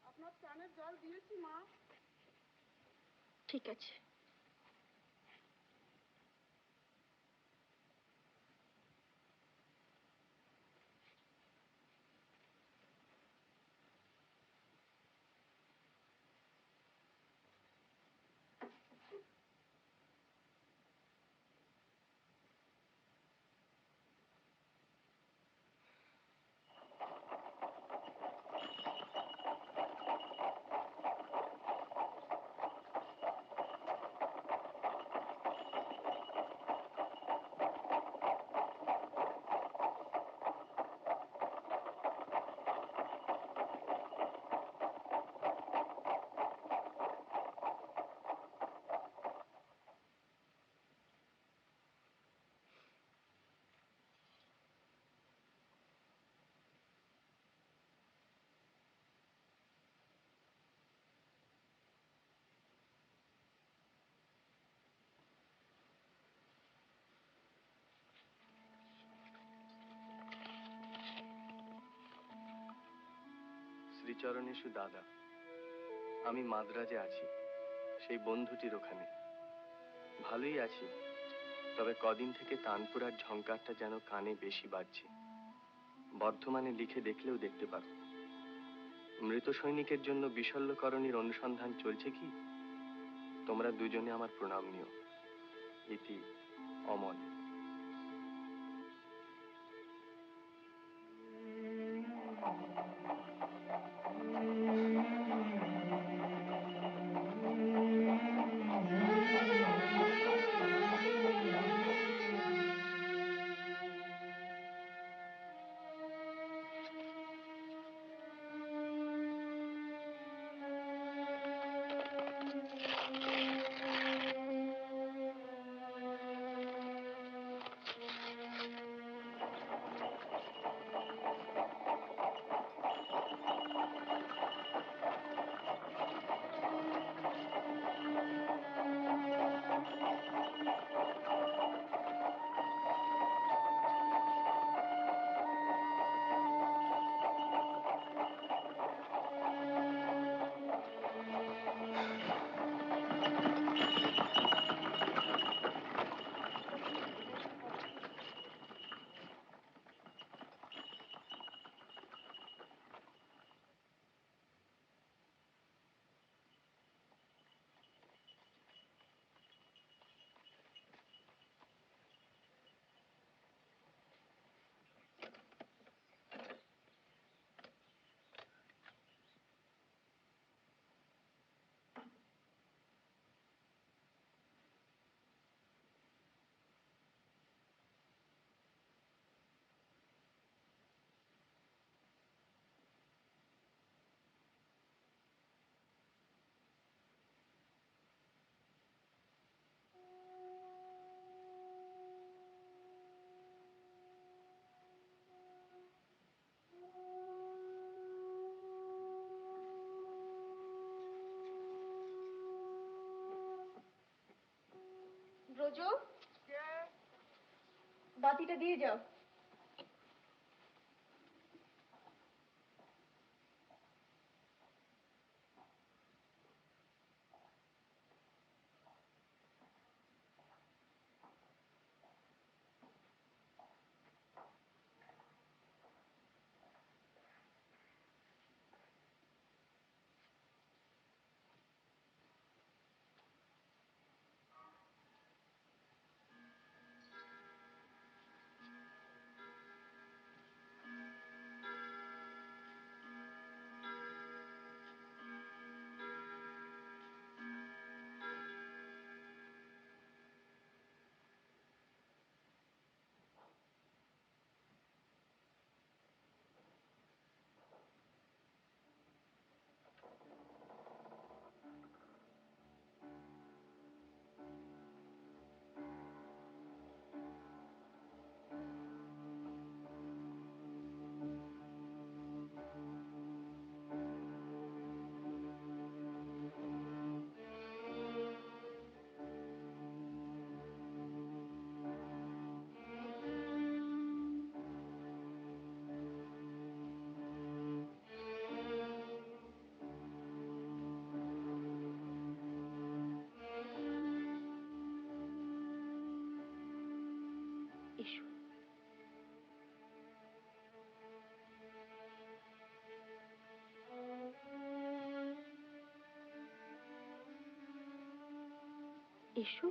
আপনার স্নানের জল দিয়েছি মা। ঠিক আছে। শ্রীচরণেশু দাদা, আমি মাদ্রাজে আছি, সেই বন্ধুটির ওখানে। ভালোই আছি, তবে কদিন থেকে তানপুরার ঝংকারটা যেন কানে বেশি বাজছে। বর্ধমানে লিখে দেখলেও দেখতে পারো। মৃত সৈনিকের জন্য বিশল্যকরণীর অনুসন্ধান চলছে কি? তোমরা দুজনে আমার প্রণাম নিও। ইতি অমল। ওজো, বাতিটা দিয়ে যাও। এসো। এসো।